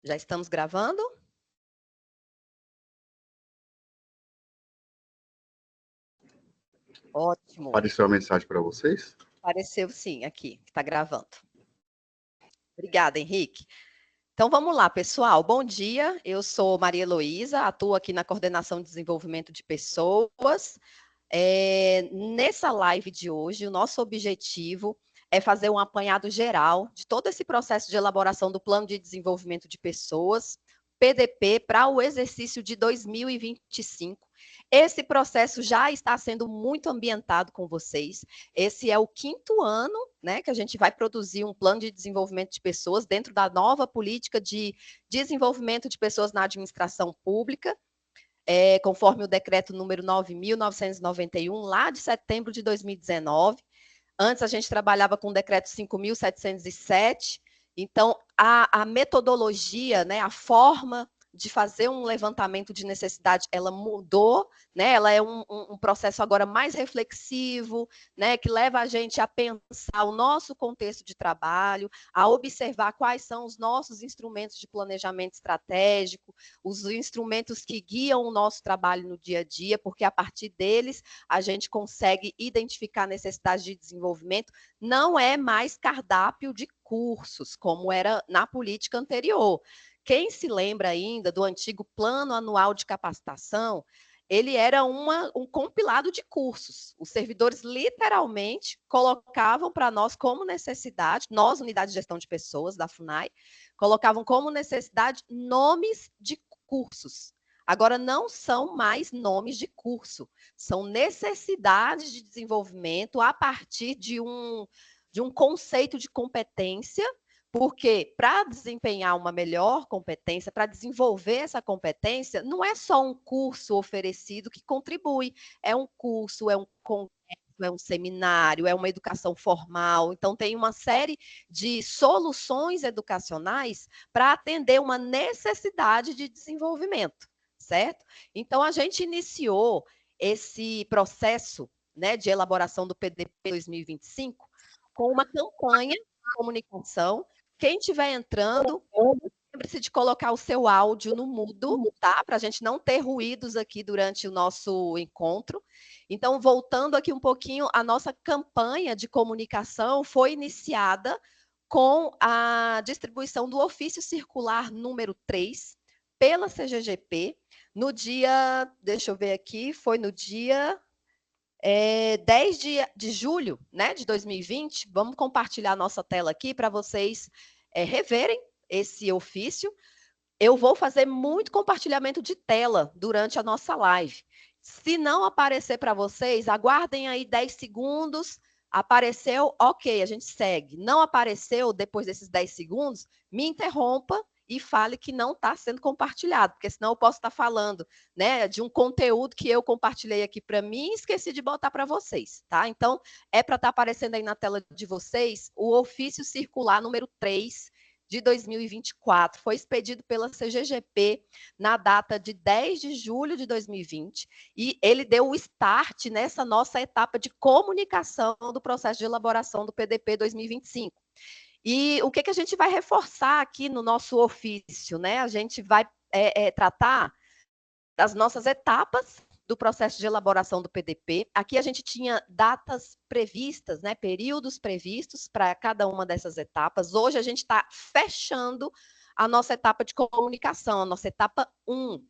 Já estamos gravando? Ótimo. Apareceu a mensagem para vocês? Apareceu sim, aqui, que está gravando. Obrigada, Henrique. Então vamos lá, pessoal. Bom dia, eu sou Maria Heloísa, atuo aqui na Coordenação de Desenvolvimento de Pessoas. Nessa live de hoje, o nosso objetivo é fazer um apanhado geral de todo esse processo de elaboração do Plano de Desenvolvimento de Pessoas, PDP, para o exercício de 2025. Esse processo já está sendo muito ambientado com vocês. Esse é o 5º ano, né, que a gente vai produzir um plano de desenvolvimento de pessoas dentro da nova política de desenvolvimento de pessoas na administração pública, conforme o decreto número 9.991, lá de setembro de 2019. Antes a gente trabalhava com o decreto 5.707. Então, a metodologia, né, a forma de fazer um levantamento de necessidade, ela mudou, né? Ela é um processo agora mais reflexivo, né? Que leva a gente a pensar o nosso contexto de trabalho, a observar quais são os nossos instrumentos de planejamento estratégico, os instrumentos que guiam o nosso trabalho no dia a dia, porque a partir deles a gente consegue identificar necessidades de desenvolvimento. Não é mais cardápio de cursos, como era na política anterior. Quem se lembra ainda do antigo Plano Anual de Capacitação, ele era um compilado de cursos. Os servidores literalmente colocavam para nós como necessidade, nós, Unidade de Gestão de Pessoas da FUNAI, colocavam como necessidade nomes de cursos. Agora, não são mais nomes de curso, são necessidades de desenvolvimento a partir de um conceito de competência, porque para desempenhar uma melhor competência, para desenvolver essa competência, não é só um curso oferecido que contribui, é um curso, é um congresso, é um seminário, é uma educação formal. Então, tem uma série de soluções educacionais para atender uma necessidade de desenvolvimento, certo? Então, a gente iniciou esse processo, né, de elaboração do PDP 2025 com uma campanha de comunicação. Quem estiver entrando, lembre-se de colocar o seu áudio no mudo, tá? Para a gente não ter ruídos aqui durante o nosso encontro. Então, voltando aqui um pouquinho, a nossa campanha de comunicação foi iniciada com a distribuição do ofício circular número 3 pela CGGP, no dia, deixa eu ver aqui, foi no dia 10 de julho, né, de 2020. Vamos compartilhar a nossa tela aqui para vocês reverem esse ofício. Eu vou fazer muito compartilhamento de tela durante a nossa live. Se não aparecer para vocês, aguardem aí 10 segundos. Apareceu, ok, a gente segue. Não apareceu depois desses 10 segundos, me interrompa e fale que não está sendo compartilhado, porque senão eu posso estar falando, né, de um conteúdo que eu compartilhei aqui para mim e esqueci de botar para vocês, tá? Então, é para estar aparecendo aí na tela de vocês o ofício circular número 3 de 2024, foi expedido pela CGGP na data de 10 de julho de 2020, e ele deu o start nessa nossa etapa de comunicação do processo de elaboração do PDP 2025. E o que a gente vai reforçar aqui no nosso ofício, né? A gente vai tratar das nossas etapas do processo de elaboração do PDP. Aqui a gente tinha datas previstas, né, períodos previstos para cada uma dessas etapas. Hoje a gente está fechando a nossa etapa de comunicação, a nossa etapa 1.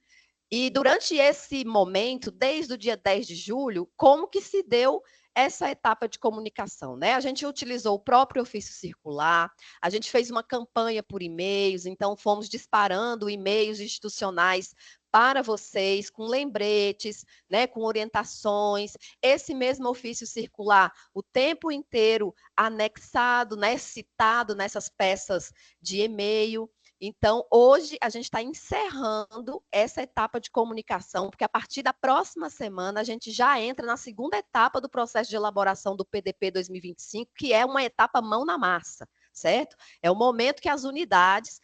E durante esse momento, desde o dia 10 de julho, como que se deu essa etapa de comunicação, né? A gente utilizou o próprio ofício circular, a gente fez uma campanha por e-mails, então fomos disparando e-mails institucionais para vocês, com lembretes, né, com orientações, esse mesmo ofício circular o tempo inteiro anexado, né, citado nessas peças de e-mail. Então, hoje a gente está encerrando essa etapa de comunicação, porque a partir da próxima semana a gente já entra na segunda etapa do processo de elaboração do PDP 2025, que é uma etapa mão na massa, certo? É o momento que as unidades,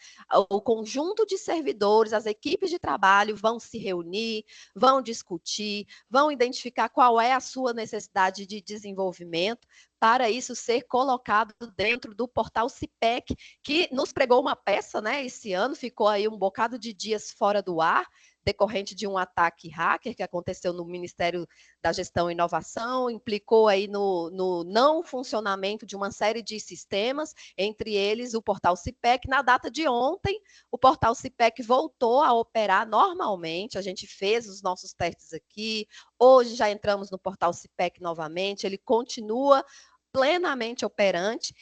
o conjunto de servidores, as equipes de trabalho vão se reunir, vão discutir, vão identificar qual é a sua necessidade de desenvolvimento, para isso ser colocado dentro do portal CIPEC, que nos pregou uma peça, né? Esse ano ficou aí um bocado de dias fora do ar, decorrente de um ataque hacker que aconteceu no Ministério da Gestão e Inovação, implicou aí no não funcionamento de uma série de sistemas, entre eles o portal CIPEC. Na data de ontem, o portal CIPEC voltou a operar normalmente, a gente fez os nossos testes aqui, hoje já entramos no portal CIPEC novamente, ele continua plenamente operante.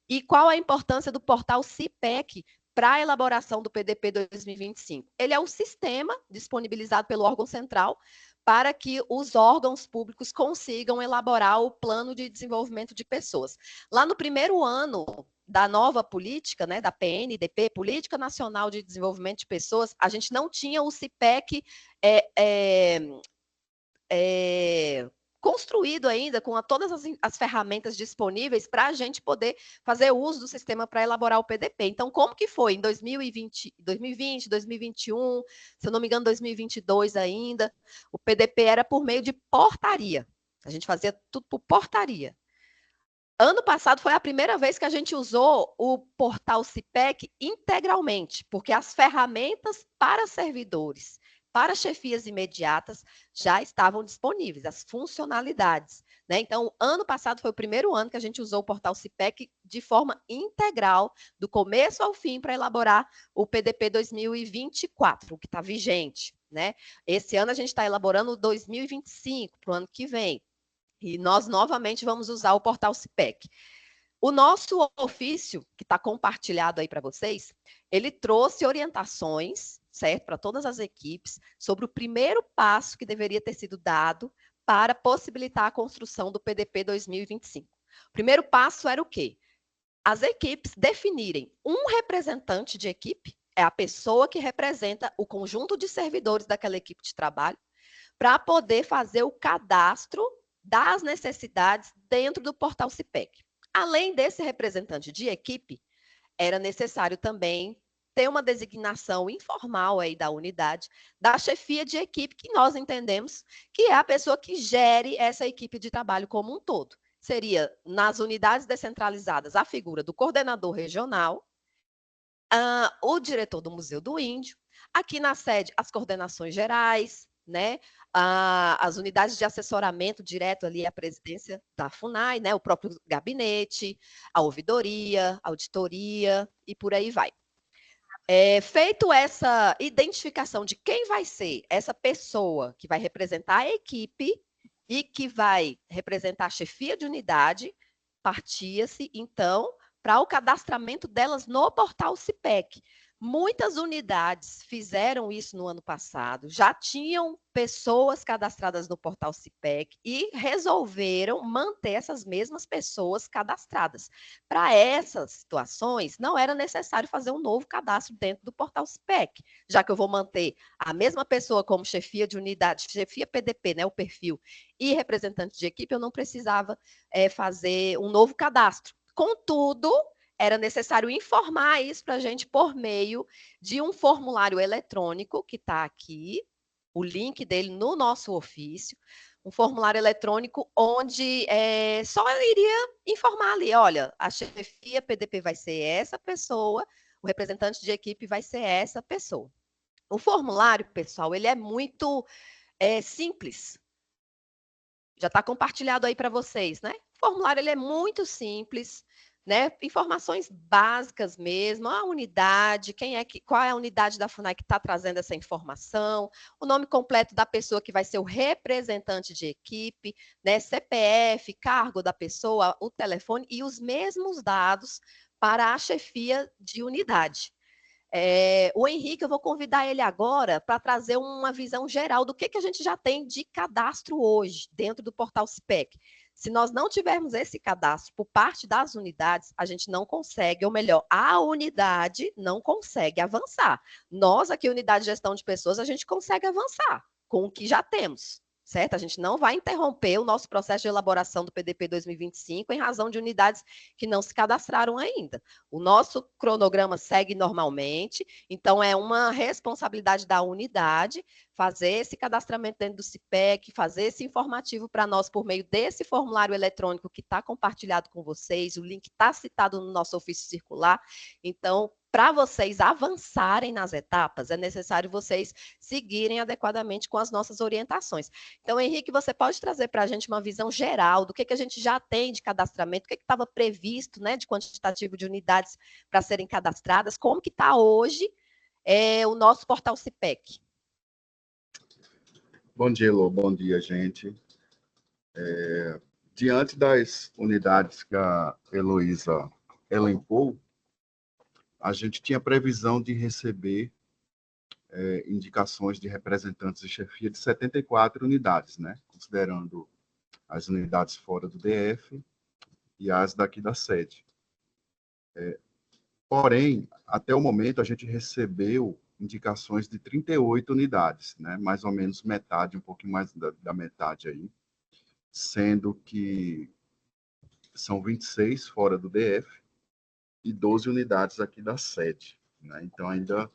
E qual a importância do portal CIPEC para a elaboração do PDP 2025? Ele é o sistema disponibilizado pelo órgão central para que os órgãos públicos consigam elaborar o plano de desenvolvimento de pessoas. Lá no primeiro ano da nova política, né, da PNDP, Política Nacional de Desenvolvimento de Pessoas, a gente não tinha o CIPEC construído ainda com todas as ferramentas disponíveis para a gente poder fazer uso do sistema para elaborar o PDP. Então, como que foi em 2020, 2021, se eu não me engano, 2022 ainda, o PDP era por meio de portaria. A gente fazia tudo por portaria. Ano passado foi a primeira vez que a gente usou o portal CIPEC integralmente, porque as ferramentas para servidores, para chefias imediatas, já estavam disponíveis, as funcionalidades, né? Então, ano passado foi o primeiro ano que a gente usou o portal CIPEC de forma integral, do começo ao fim, para elaborar o PDP 2024, o que está vigente, né? Esse ano a gente está elaborando o 2025, para o ano que vem. E nós novamente vamos usar o portal CIPEC. O nosso ofício, que está compartilhado aí para vocês, ele trouxe orientações, certo, para todas as equipes, sobre o primeiro passo que deveria ter sido dado para possibilitar a construção do PDP 2025. O primeiro passo era o quê? As equipes definirem um representante de equipe, é a pessoa que representa o conjunto de servidores daquela equipe de trabalho, para poder fazer o cadastro das necessidades dentro do portal CIPEC. Além desse representante de equipe, era necessário também ter uma designação informal aí da unidade, da chefia de equipe, que nós entendemos que é a pessoa que gere essa equipe de trabalho como um todo. Seria, nas unidades descentralizadas, a figura do coordenador regional, o diretor do Museu do Índio, aqui na sede, as coordenações gerais, né? As unidades de assessoramento direto ali à presidência da FUNAI, né? O próprio gabinete, a ouvidoria, a auditoria e por aí vai. Feito essa identificação de quem vai ser essa pessoa que vai representar a equipe e que vai representar a chefia de unidade, partia-se, então, para o cadastramento delas no portal CIPEC. Muitas unidades fizeram isso no ano passado, já tinham pessoas cadastradas no portal CIPEC e resolveram manter essas mesmas pessoas cadastradas. Para essas situações, não era necessário fazer um novo cadastro dentro do portal CIPEC, já que eu vou manter a mesma pessoa como chefia de unidade, chefia PDP, né, o perfil, e representante de equipe, eu não precisava fazer um novo cadastro. Contudo, era necessário informar isso para a gente por meio de um formulário eletrônico, que está aqui, o link dele no nosso ofício, um formulário eletrônico onde só iria informar ali, olha, a chefia PDP vai ser essa pessoa, o representante de equipe vai ser essa pessoa. O formulário, pessoal, ele é muito simples. Já está compartilhado aí para vocês, né? O formulário ele é muito simples, né? Informações básicas mesmo, a unidade, qual é a unidade da FUNAI que está trazendo essa informação, o nome completo da pessoa que vai ser o representante de equipe, né? CPF, cargo da pessoa, o telefone e os mesmos dados para a chefia de unidade. O Henrique, eu vou convidar ele agora para trazer uma visão geral do que a gente já tem de cadastro hoje dentro do portal CIPEC. Se nós não tivermos esse cadastro por parte das unidades, a gente não consegue, ou melhor, a unidade não consegue avançar. Nós, aqui, unidade de gestão de pessoas, a gente consegue avançar com o que já temos, certo? A gente não vai interromper o nosso processo de elaboração do PDP 2025 em razão de unidades que não se cadastraram ainda. O nosso cronograma segue normalmente, então é uma responsabilidade da unidade fazer esse cadastramento dentro do CIPEC, fazer esse informativo para nós por meio desse formulário eletrônico que está compartilhado com vocês, o link está citado no nosso ofício circular. Então, para vocês avançarem nas etapas, é necessário vocês seguirem adequadamente com as nossas orientações. Então, Henrique, você pode trazer para a gente uma visão geral do que a gente já tem de cadastramento, o que estava previsto, né, de quantitativo de unidades para serem cadastradas, como que está hoje o nosso portal CIPEC. Bom dia, Elô. Bom dia, gente. Diante das unidades que a Heloísa elencou, a gente tinha previsão de receber indicações de representantes de chefia de 74 unidades, né? Considerando as unidades fora do DF e as daqui da sede. Porém, até o momento, a gente recebeu indicações de 38 unidades, né? Mais ou menos metade, um pouquinho mais da metade aí, sendo que são 26 fora do DF e 12 unidades aqui da sede, né? Então, ainda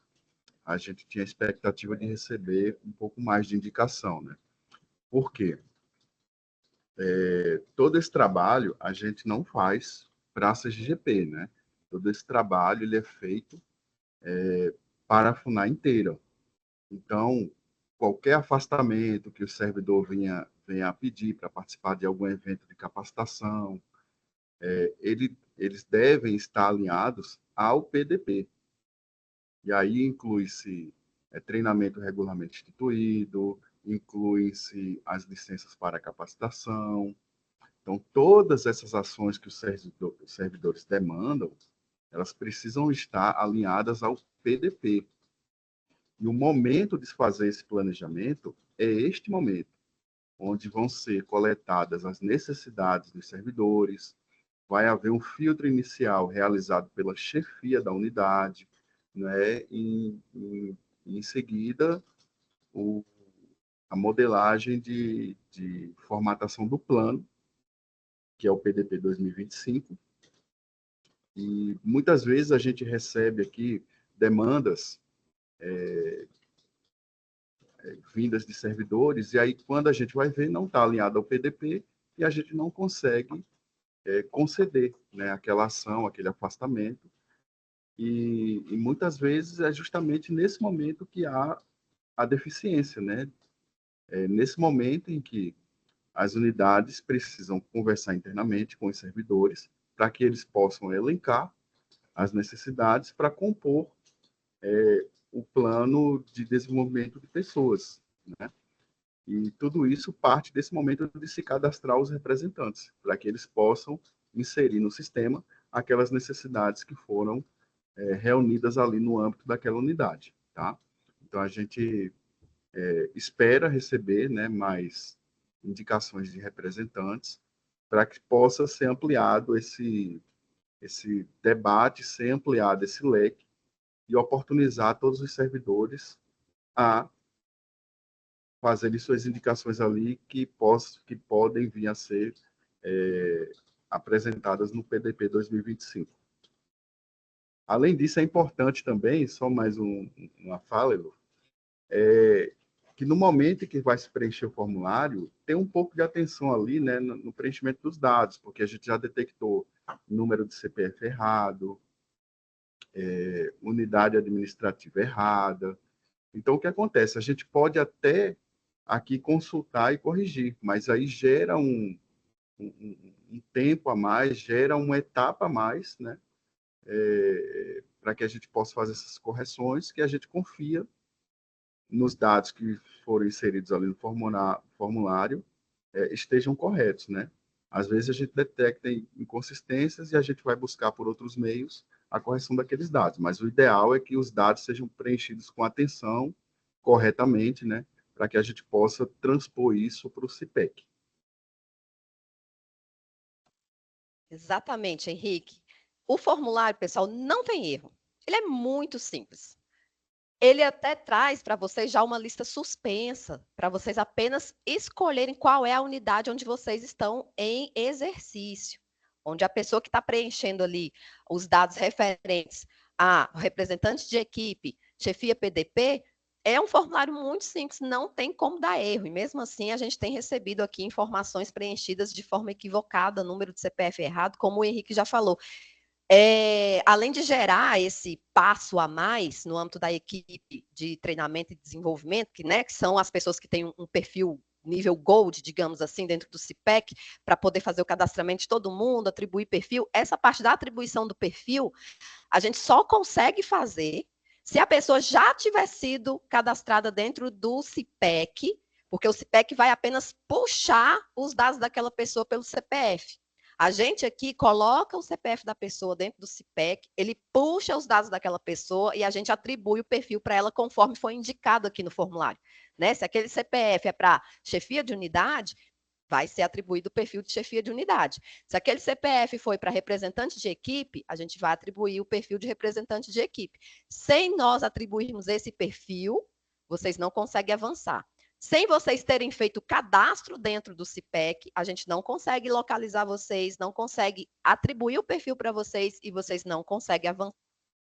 a gente tinha expectativa de receber um pouco mais de indicação, né? Por quê? Todo esse trabalho a gente não faz para a CGGP, né? Todo esse trabalho ele é feito para a FUNAI inteira. Então, qualquer afastamento que o servidor venha a pedir para participar de algum evento de capacitação, eles devem estar alinhados ao PDP. E aí inclui-se treinamento regularmente instituído, inclui-se as licenças para capacitação. Então, todas essas ações que os servidores demandam, elas precisam estar alinhadas ao PDP. E o momento de fazer esse planejamento é este momento, onde vão ser coletadas as necessidades dos servidores, vai haver um filtro inicial realizado pela chefia da unidade, né? Em seguida, a modelagem de formatação do plano, que é o PDP 2025, e muitas vezes a gente recebe aqui demandas vindas de servidores, e aí quando a gente vai ver, não está alinhado ao PDP, e a gente não consegue conceder, né, aquela ação, aquele afastamento, e muitas vezes é justamente nesse momento que há a deficiência, né? Nesse momento em que as unidades precisam conversar internamente com os servidores para que eles possam elencar as necessidades para compor o plano de desenvolvimento de pessoas, né? E tudo isso parte desse momento de se cadastrar os representantes, para que eles possam inserir no sistema aquelas necessidades que foram reunidas ali no âmbito daquela unidade, tá? Então, a gente espera receber, né, mais indicações de representantes para que possa ser ampliado esse debate, ser ampliado esse leque e oportunizar todos os servidores a fazerem suas indicações ali que podem vir a ser apresentadas no PDP 2025. Além disso, é importante também, só mais uma fala, Elo, que no momento em que vai se preencher o formulário, tem um pouco de atenção ali, né, no preenchimento dos dados, porque a gente já detectou número de CPF errado, unidade administrativa errada. Então, o que acontece? A gente pode até aqui consultar e corrigir, mas aí gera um tempo a mais, gera uma etapa a mais, né, para que a gente possa fazer essas correções, que a gente confia nos dados que foram inseridos ali no formulário estejam corretos, né? Às vezes a gente detecta inconsistências e a gente vai buscar por outros meios a correção daqueles dados, mas o ideal é que os dados sejam preenchidos com atenção, corretamente, né? Para que a gente possa transpor isso para o CIPEC. Exatamente, Henrique. O formulário, pessoal, não tem erro. Ele é muito simples. Ele até traz para vocês já uma lista suspensa, para vocês apenas escolherem qual é a unidade onde vocês estão em exercício, onde a pessoa que está preenchendo ali os dados referentes a representantes de equipe, chefia PDP, é um formulário muito simples, não tem como dar erro. E mesmo assim, a gente tem recebido aqui informações preenchidas de forma equivocada, número de CPF errado, como o Henrique já falou. Além de gerar esse passo a mais no âmbito da equipe de treinamento e desenvolvimento, que são as pessoas que têm um perfil nível Gold, digamos assim, dentro do CPEC, para poder fazer o cadastramento de todo mundo, atribuir perfil, essa parte da atribuição do perfil, a gente só consegue fazer se a pessoa já tiver sido cadastrada dentro do CPEC, porque o CPEC vai apenas puxar os dados daquela pessoa pelo CPF. A gente aqui coloca o CPF da pessoa dentro do CPEC, ele puxa os dados daquela pessoa e a gente atribui o perfil para ela conforme foi indicado aqui no formulário. Né? Se aquele CPF é para chefia de unidade, vai ser atribuído o perfil de chefia de unidade. Se aquele CPF foi para representante de equipe, a gente vai atribuir o perfil de representante de equipe. Sem nós atribuirmos esse perfil, vocês não conseguem avançar. Sem vocês terem feito cadastro dentro do CPEC, a gente não consegue localizar vocês, não consegue atribuir o perfil para vocês e vocês não conseguem avançar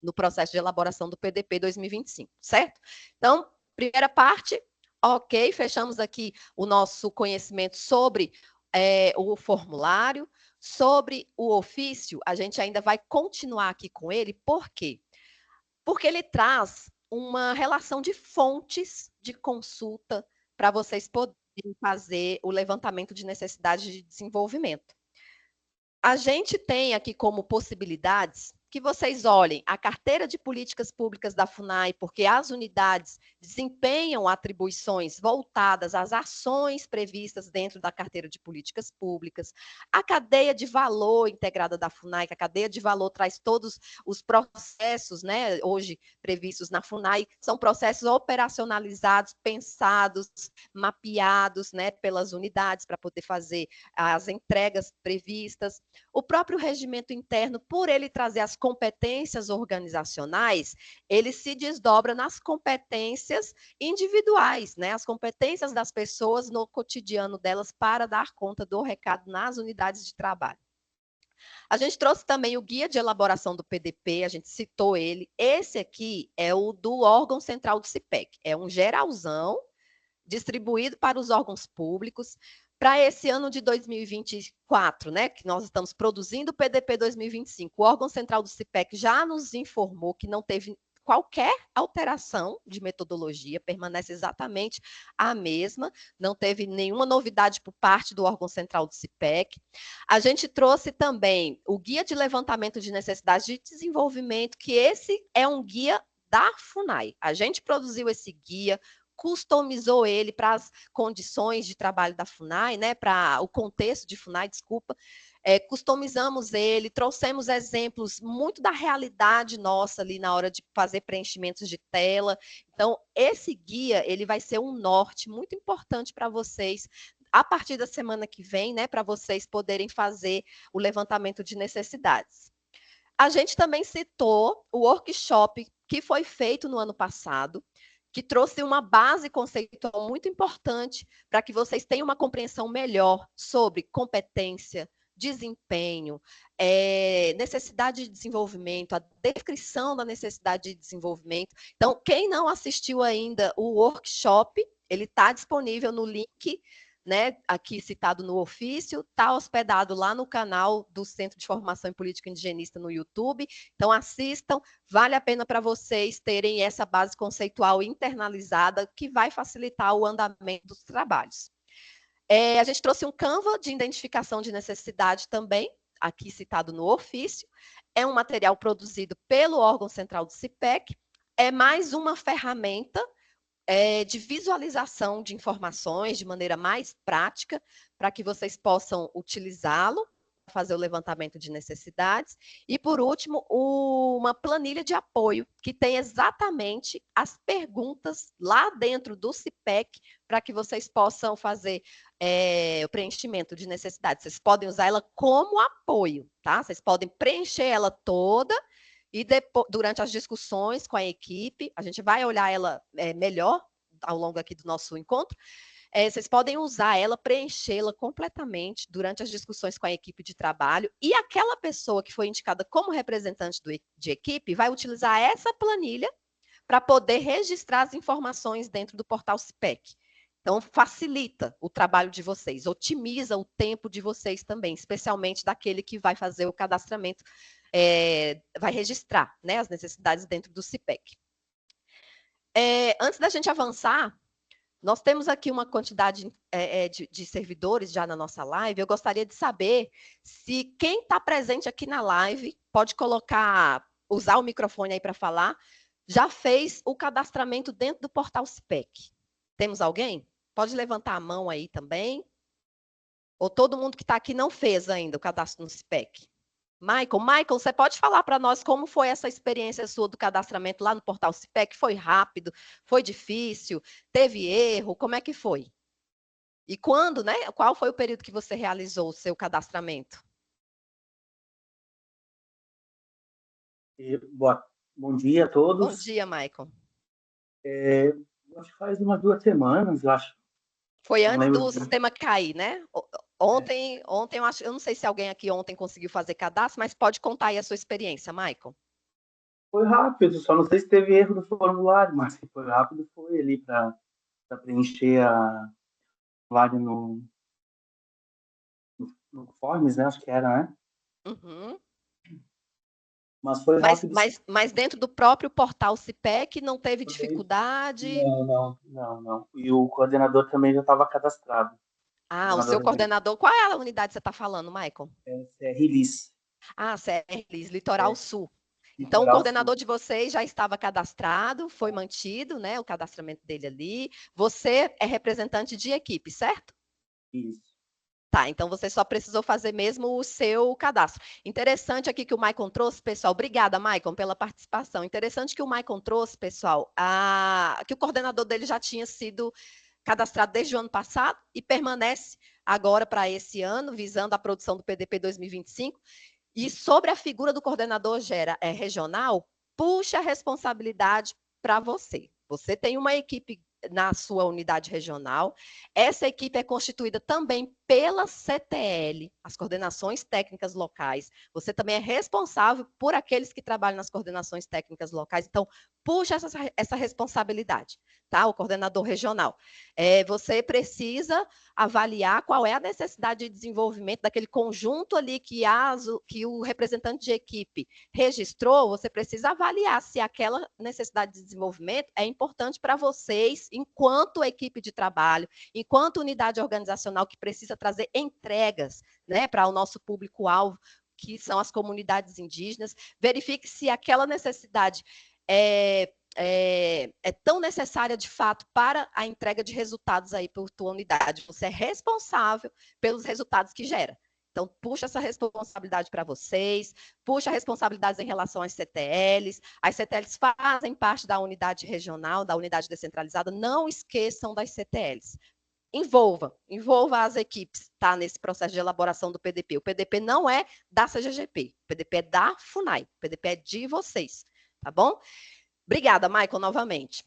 no processo de elaboração do PDP 2025, certo? Então, primeira parte, ok, fechamos aqui o nosso conhecimento sobre o formulário, sobre o ofício, a gente ainda vai continuar aqui com ele, por quê? Porque ele traz uma relação de fontes de consulta para vocês poderem fazer o levantamento de necessidade de desenvolvimento. A gente tem aqui como possibilidades que vocês olhem a carteira de políticas públicas da FUNAI, porque as unidades desempenham atribuições voltadas às ações previstas dentro da carteira de políticas públicas, a cadeia de valor integrada da FUNAI, que a cadeia de valor traz todos os processos, né, hoje previstos na FUNAI, são processos operacionalizados, pensados, mapeados, né, pelas unidades para poder fazer as entregas previstas. O próprio regimento interno, por ele trazer as competências organizacionais, ele se desdobra nas competências individuais, né? As competências das pessoas no cotidiano delas para dar conta do recado nas unidades de trabalho. A gente trouxe também o guia de elaboração do PDP, a gente citou ele. Esse aqui é o do órgão central do CIPEC, é um geralzão distribuído para os órgãos públicos. Para esse ano de 2024, né, que nós estamos produzindo o PDP 2025, o órgão central do CIPEC já nos informou que não teve qualquer alteração de metodologia, permanece exatamente a mesma, não teve nenhuma novidade por parte do órgão central do CIPEC. A gente trouxe também o guia de levantamento de necessidades de desenvolvimento, que esse é um guia da FUNAI. A gente produziu esse guia, customizou ele para as condições de trabalho da FUNAI, né, para o contexto de FUNAI, desculpa, customizamos ele, trouxemos exemplos muito da realidade nossa ali na hora de fazer preenchimentos de tela. Então, esse guia, ele vai ser um norte muito importante para vocês a partir da semana que vem, né, para vocês poderem fazer o levantamento de necessidades. A gente também citou o workshop que foi feito no ano passado, que trouxe uma base conceitual muito importante para que vocês tenham uma compreensão melhor sobre competência, desempenho, necessidade de desenvolvimento, a descrição da necessidade de desenvolvimento. Então, quem não assistiu ainda o workshop, ele está disponível no link, né, aqui citado no ofício, está hospedado lá no canal do Centro de Formação em Política Indigenista no YouTube. Então, assistam, vale a pena para vocês terem essa base conceitual internalizada, que vai facilitar o andamento dos trabalhos. A gente trouxe um Canva de identificação de necessidade também, aqui citado no ofício. É um material produzido pelo órgão central do CIPEC, é mais uma ferramenta de visualização de informações de maneira mais prática, para que vocês possam utilizá-lo, fazer o levantamento de necessidades. E, por último, uma planilha de apoio, que tem exatamente as perguntas lá dentro do CIPEC, para que vocês possam fazer o preenchimento de necessidades. Vocês podem usar ela como apoio, tá? Vocês podem preencher ela toda e depois, durante as discussões com a equipe, a gente vai olhar ela melhor ao longo aqui do nosso encontro, vocês podem usar ela, preenchê-la completamente durante as discussões com a equipe de trabalho, e aquela pessoa que foi indicada como representante de equipe vai utilizar essa planilha para poder registrar as informações dentro do portal CIPEC. Então, facilita o trabalho de vocês, otimiza o tempo de vocês também, especialmente daquele que vai fazer o cadastramento, vai registrar, né, as necessidades dentro do CIPEC. Antes da gente avançar, nós temos aqui uma quantidade de servidores já na nossa live. Eu gostaria de saber se quem está presente aqui na live pode usar o microfone aí para falar, já fez o cadastramento dentro do portal CIPEC. Temos alguém? Pode levantar a mão aí também. Ou todo mundo que está aqui não fez ainda o cadastro no CIPEC? Michael, você pode falar para nós como foi essa experiência sua do cadastramento lá no portal CIPEC? Foi rápido? Foi difícil? Teve erro? Como é que foi? E quando, né? Qual foi o período que você realizou o seu cadastramento? Bom dia a todos. Bom dia, Michael. Acho que faz umas 2 semanas, eu acho. Foi antes do sistema cair, né? Ontem eu não sei se alguém aqui ontem conseguiu fazer cadastro, mas pode contar aí a sua experiência, Michael. Foi rápido, só não sei se teve erro no formulário, mas se foi rápido, foi ali para preencher a formulário no Forms, né? Acho que era, né? Uhum. Mas foi rápido. Mas dentro do próprio portal CIPEC não teve dificuldade? Não. E o coordenador também já estava cadastrado. O seu coordenador, qual é a unidade que você está falando, Michael? CR-LIS. CR-LIS, Litoral Sul. Então, o coordenador de vocês já estava cadastrado, foi mantido, né, o cadastramento dele ali. Você é representante de equipe, certo? Isso. Tá, então você só precisou fazer mesmo o seu cadastro. Interessante aqui que o Maicon trouxe, pessoal. Obrigada, Maicon, pela participação. Interessante que o Maicon trouxe, pessoal, que o coordenador dele já tinha sido cadastrado desde o ano passado e permanece agora para esse ano, visando a produção do PDP 2025. E sobre a figura do coordenador regional, puxa a responsabilidade para você. Você tem uma equipe na sua unidade regional. Essa equipe é constituída também pela CTL, as coordenações técnicas locais. Você também é responsável por aqueles que trabalham nas coordenações técnicas locais. Então, puxa essa responsabilidade, tá? O coordenador regional. Você precisa avaliar qual é a necessidade de desenvolvimento daquele conjunto ali que o representante de equipe registrou. Você precisa avaliar se aquela necessidade de desenvolvimento é importante para vocês, enquanto equipe de trabalho, enquanto unidade organizacional que precisa trazer entregas, né, para o nosso público-alvo, que são as comunidades indígenas. Verifique se aquela necessidade é tão necessária, de fato, para a entrega de resultados aí por tua unidade. Você é responsável pelos resultados que gera. Então, puxa essa responsabilidade para vocês, puxa responsabilidades em relação às CTLs. As CTLs fazem parte da unidade regional, da unidade descentralizada. Não esqueçam das CTLs. Envolva as equipes, tá? Nesse processo de elaboração do PDP. O PDP não é da CGGP, o PDP é da FUNAI, o PDP é de vocês, tá bom? Obrigada, Michael, novamente.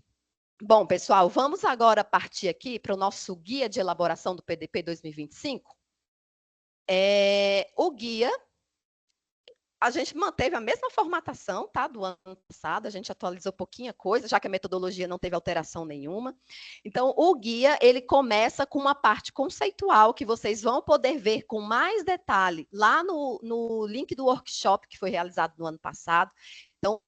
Bom, pessoal, vamos agora partir aqui para o nosso guia de elaboração do PDP 2025. O guia, a gente manteve a mesma formatação, tá, do ano passado, a gente atualizou pouquinha coisa, já que a metodologia não teve alteração nenhuma. Então, o guia, ele começa com uma parte conceitual, que vocês vão poder ver com mais detalhe lá no link do workshop que foi realizado no ano passado. Então,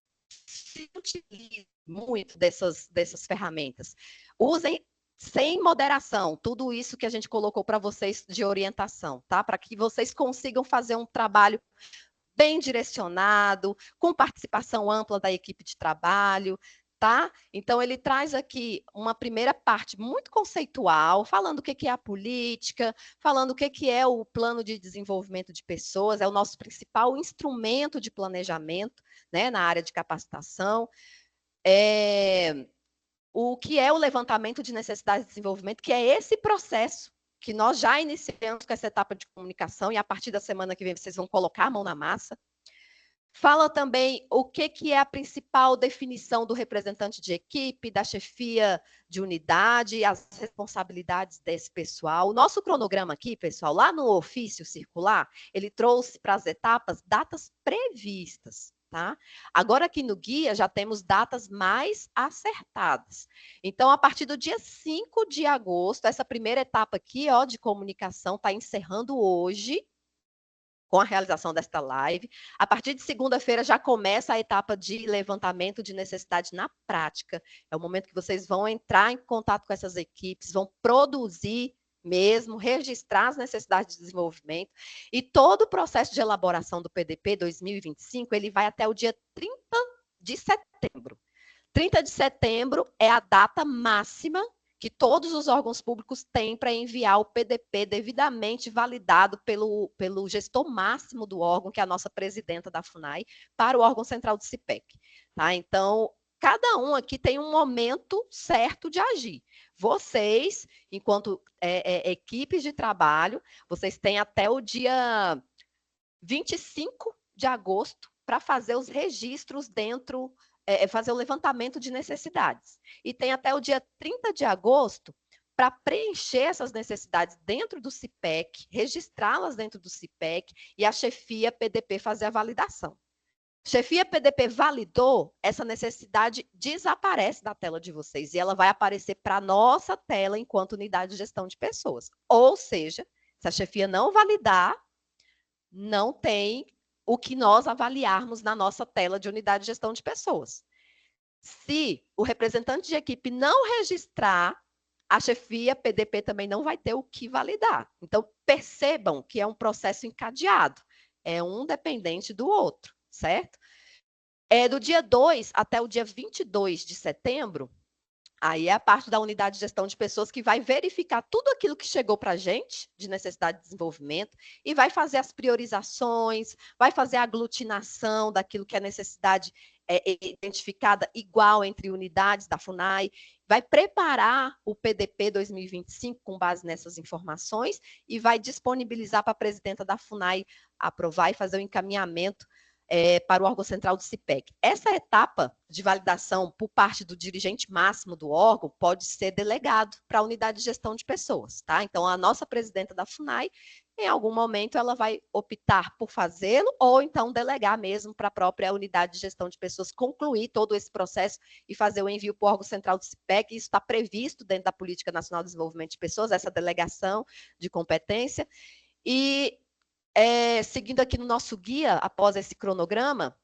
se utilize muito dessas ferramentas. Usem sem moderação tudo isso que a gente colocou para vocês de orientação, tá? Para que vocês consigam fazer um trabalho bem direcionado, com participação ampla da equipe de trabalho, tá? Então, ele traz aqui uma primeira parte muito conceitual, falando o que é a política, falando o que é o plano de desenvolvimento de pessoas, é o nosso principal instrumento de planejamento, né, na área de capacitação. O que é o levantamento de necessidades de desenvolvimento, que é esse processo que nós já iniciamos com essa etapa de comunicação, e a partir da semana que vem vocês vão colocar a mão na massa. Fala também o que é a principal definição do representante de equipe, da chefia de unidade, as responsabilidades desse pessoal. O nosso cronograma aqui, pessoal, lá no ofício circular, ele trouxe para as etapas datas previstas, tá? Agora aqui no guia já temos datas mais acertadas. Então, a partir do dia 5 de agosto, essa primeira etapa aqui, ó, de comunicação, está encerrando hoje, com a realização desta live. A partir de segunda-feira já começa a etapa de levantamento de necessidade na prática. É o momento que vocês vão entrar em contato com essas equipes, vão produzir mesmo, registrar as necessidades de desenvolvimento. E todo o processo de elaboração do PDP 2025, ele vai até o dia 30 de setembro. 30 de setembro é a data máxima que todos os órgãos públicos têm para enviar o PDP devidamente validado pelo gestor máximo do órgão, que é a nossa presidenta da FUNAI, para o órgão central do CIPEC. Tá? Então, cada um aqui tem um momento certo de agir. Vocês, enquanto equipes de trabalho, vocês têm até o dia 25 de agosto para fazer os registros dentro, fazer o levantamento de necessidades. E tem até o dia 30 de agosto para preencher essas necessidades dentro do CIPEC, registrá-las dentro do CIPEC e a chefia PDP fazer a validação. Chefia PDP validou, essa necessidade desaparece da tela de vocês e ela vai aparecer para a nossa tela enquanto unidade de gestão de pessoas. Ou seja, se a chefia não validar, não tem o que nós avaliarmos na nossa tela de unidade de gestão de pessoas. Se o representante de equipe não registrar, a chefia PDP também não vai ter o que validar. Então, percebam que é um processo encadeado. É um dependente do outro, certo? Do dia 2 até o dia 22 de setembro, aí é a parte da unidade de gestão de pessoas que vai verificar tudo aquilo que chegou para a gente, de necessidade de desenvolvimento, e vai fazer as priorizações, vai fazer a aglutinação daquilo que é necessidade identificada igual entre unidades da FUNAI, vai preparar o PDP 2025 com base nessas informações e vai disponibilizar para a presidenta da FUNAI aprovar e fazer o encaminhamento para o órgão central do CIPEC. Essa etapa de validação por parte do dirigente máximo do órgão pode ser delegado para a unidade de gestão de pessoas, tá? Então, a nossa presidenta da FUNAI, em algum momento, ela vai optar por fazê-lo ou então delegar mesmo para a própria unidade de gestão de pessoas concluir todo esse processo e fazer o envio para o órgão central do CIPEC. Isso está previsto dentro da Política Nacional de Desenvolvimento de Pessoas, essa delegação de competência. E seguindo aqui no nosso guia, após esse cronograma,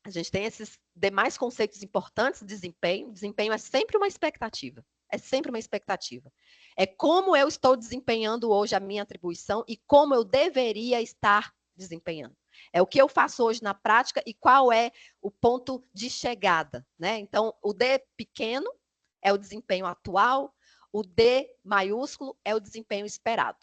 a gente tem esses demais conceitos importantes de desempenho. Desempenho é sempre uma expectativa. É sempre uma expectativa. É como eu estou desempenhando hoje a minha atribuição e como eu deveria estar desempenhando. É o que eu faço hoje na prática e qual é o ponto de chegada, né? Então, o D pequeno é o desempenho atual, o D maiúsculo é o desempenho esperado.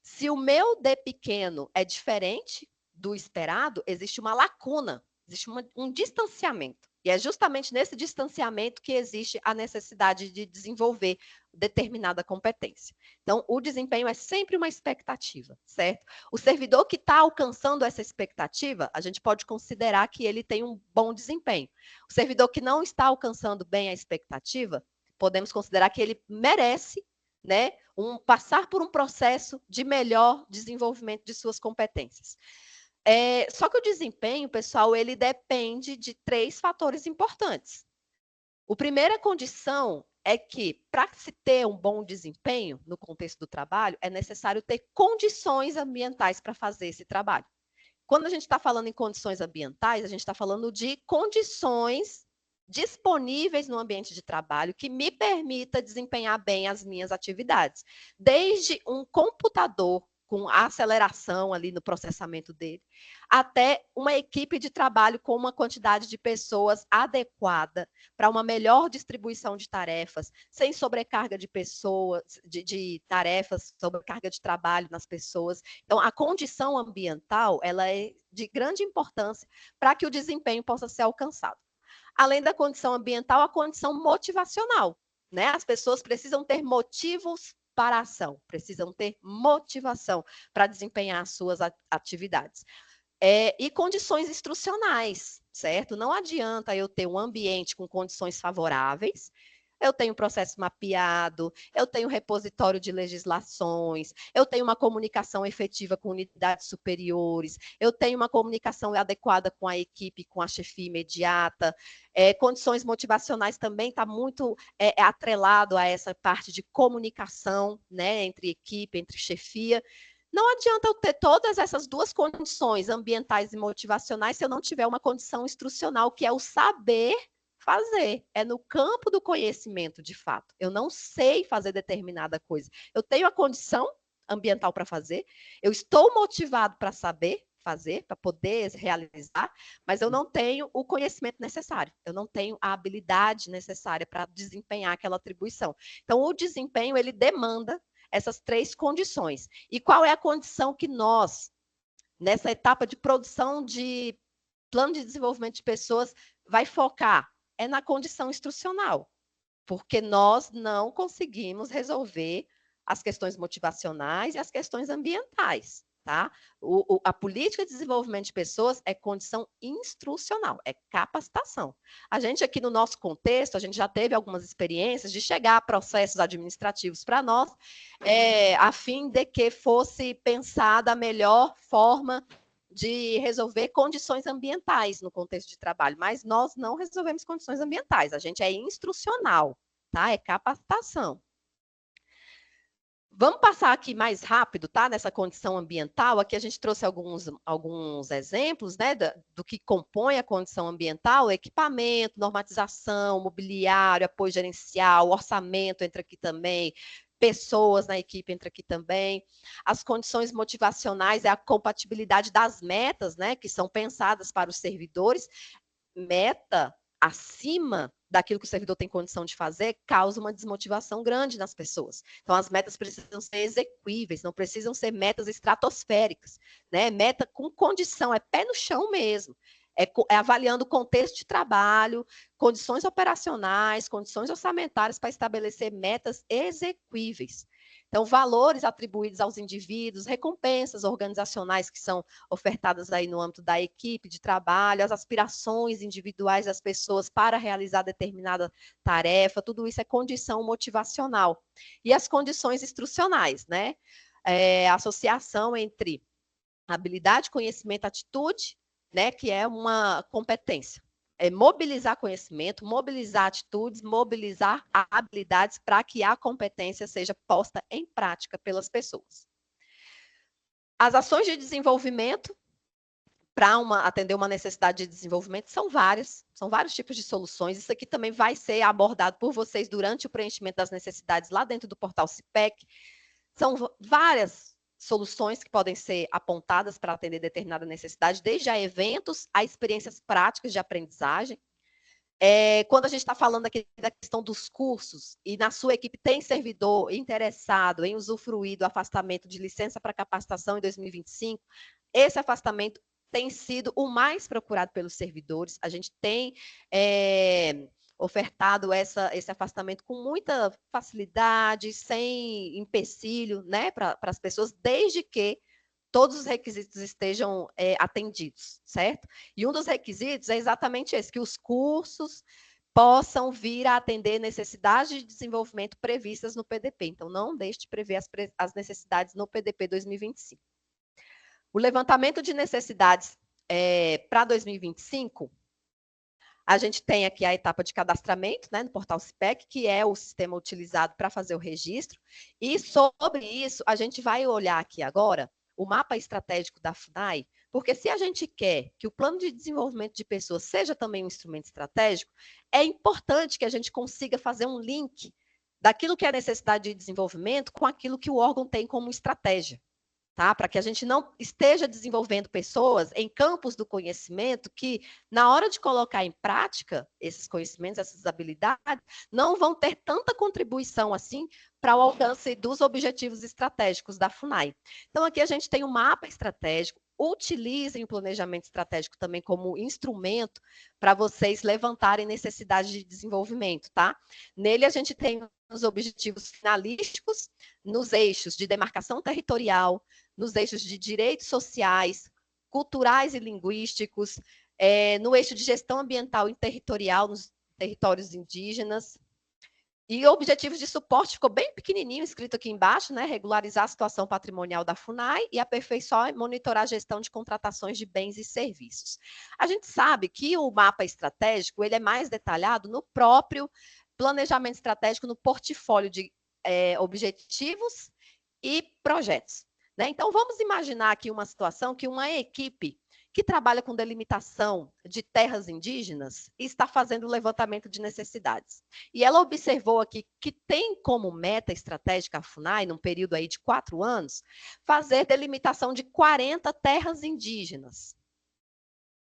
Se o meu D pequeno é diferente do esperado, existe uma lacuna, existe um distanciamento. E é justamente nesse distanciamento que existe a necessidade de desenvolver determinada competência. Então, o desempenho é sempre uma expectativa, certo? O servidor que está alcançando essa expectativa, a gente pode considerar que ele tem um bom desempenho. O servidor que não está alcançando bem a expectativa, podemos considerar que ele merece, né, passar por um processo de melhor desenvolvimento de suas competências. Só que o desempenho, pessoal, ele depende de 3 fatores importantes. A primeira condição é que, para se ter um bom desempenho no contexto do trabalho, é necessário ter condições ambientais para fazer esse trabalho. Quando a gente está falando em condições ambientais, a gente está falando de condições disponíveis no ambiente de trabalho que me permita desempenhar bem as minhas atividades. Desde um computador com aceleração ali no processamento dele, até uma equipe de trabalho com uma quantidade de pessoas adequada para uma melhor distribuição de tarefas, sem sobrecarga de pessoas, de tarefas, sobrecarga de trabalho nas pessoas. Então, a condição ambiental, ela é de grande importância para que o desempenho possa ser alcançado. Além da condição ambiental, a condição motivacional, né? As pessoas precisam ter motivos para a ação, precisam ter motivação para desempenhar as suas atividades. E condições instrucionais, certo? Não adianta eu ter um ambiente com condições favoráveis, eu tenho processo mapeado, eu tenho repositório de legislações, eu tenho uma comunicação efetiva com unidades superiores, eu tenho uma comunicação adequada com a equipe, com a chefia imediata, condições motivacionais também está muito atrelado a essa parte de comunicação, né, entre equipe, entre chefia. Não adianta eu ter todas essas duas condições, ambientais e motivacionais, se eu não tiver uma condição instrucional, que é o saber fazer. É no campo do conhecimento, de fato. Eu não sei fazer determinada coisa. Eu tenho a condição ambiental para fazer, eu estou motivado para saber fazer, para poder realizar, mas eu não tenho o conhecimento necessário, eu não tenho a habilidade necessária para desempenhar aquela atribuição. Então, o desempenho, ele demanda essas 3 condições. E qual é a condição que nós, nessa etapa de produção de plano de desenvolvimento de pessoas, vai focar? É na condição instrucional, porque nós não conseguimos resolver as questões motivacionais e as questões ambientais. Tá? A política de desenvolvimento de pessoas é condição instrucional, é capacitação. A gente aqui no nosso contexto, a gente já teve algumas experiências de chegar a processos administrativos para nós, a fim de que fosse pensada a melhor forma de resolver condições ambientais no contexto de trabalho, mas nós não resolvemos condições ambientais, a gente é instrucional, tá? É capacitação. Vamos passar aqui mais rápido, tá? Nessa condição ambiental. Aqui a gente trouxe alguns exemplos, né, do que compõe a condição ambiental: equipamento, normatização, mobiliário, apoio gerencial, orçamento entra aqui também, pessoas na equipe entra aqui também. As condições motivacionais é a compatibilidade das metas, né, que são pensadas para os servidores. Meta acima daquilo que o servidor tem condição de fazer causa uma desmotivação grande nas pessoas. Então, as metas precisam ser exequíveis, não precisam ser metas estratosféricas, né? Meta com condição, é pé no chão mesmo. É avaliando o contexto de trabalho, condições operacionais, condições orçamentárias para estabelecer metas exequíveis. Então, valores atribuídos aos indivíduos, recompensas organizacionais que são ofertadas aí no âmbito da equipe de trabalho, as aspirações individuais das pessoas para realizar determinada tarefa, tudo isso é condição motivacional. E as condições instrucionais, né? A associação entre habilidade, conhecimento, atitude, né? Que é uma competência. É mobilizar conhecimento, mobilizar atitudes, mobilizar habilidades para que a competência seja posta em prática pelas pessoas. As ações de desenvolvimento para atender uma necessidade de desenvolvimento são vários tipos de soluções. Isso aqui também vai ser abordado por vocês durante o preenchimento das necessidades lá dentro do portal CIPEC. São várias soluções que podem ser apontadas para atender determinada necessidade, desde a eventos a experiências práticas de aprendizagem. Quando a gente está falando aqui da questão dos cursos e na sua equipe tem servidor interessado em usufruir do afastamento de licença para capacitação em 2025, esse afastamento tem sido o mais procurado pelos servidores. A gente tem ofertado esse afastamento com muita facilidade, sem empecilho, né, para as pessoas, desde que todos os requisitos estejam atendidos, certo? E um dos requisitos é exatamente esse, que os cursos possam vir a atender necessidades de desenvolvimento previstas no PDP. Então, não deixe de prever as necessidades no PDP 2025. O levantamento de necessidades para 2025, a gente tem aqui a etapa de cadastramento, né, no portal CIPEC, que é o sistema utilizado para fazer o registro. E sobre isso, a gente vai olhar aqui agora o mapa estratégico da FUNAI, porque se a gente quer que o plano de desenvolvimento de pessoas seja também um instrumento estratégico, é importante que a gente consiga fazer um link daquilo que é necessidade de desenvolvimento com aquilo que o órgão tem como estratégia. Tá? Para que a gente não esteja desenvolvendo pessoas em campos do conhecimento que, na hora de colocar em prática esses conhecimentos, essas habilidades, não vão ter tanta contribuição assim para o alcance dos objetivos estratégicos da FUNAI. Então, aqui a gente tem um mapa estratégico. Utilizem o planejamento estratégico também como instrumento para vocês levantarem necessidades de desenvolvimento, tá? Nele a gente tem os objetivos finalísticos, nos eixos de demarcação territorial, nos eixos de direitos sociais, culturais e linguísticos, no eixo de gestão ambiental e territorial nos territórios indígenas. E objetivos de suporte ficou bem pequenininho, escrito aqui embaixo, né? Regularizar a situação patrimonial da FUNAI e aperfeiçoar e monitorar a gestão de contratações de bens e serviços. A gente sabe que o mapa estratégico ele é mais detalhado no próprio planejamento estratégico, no portfólio de objetivos e projetos. Né? Então, vamos imaginar aqui uma situação que uma equipe que trabalha com delimitação de terras indígenas e está fazendo o levantamento de necessidades. E ela observou aqui que tem como meta estratégica a FUNAI, num período aí de 4 anos, fazer delimitação de 40 terras indígenas.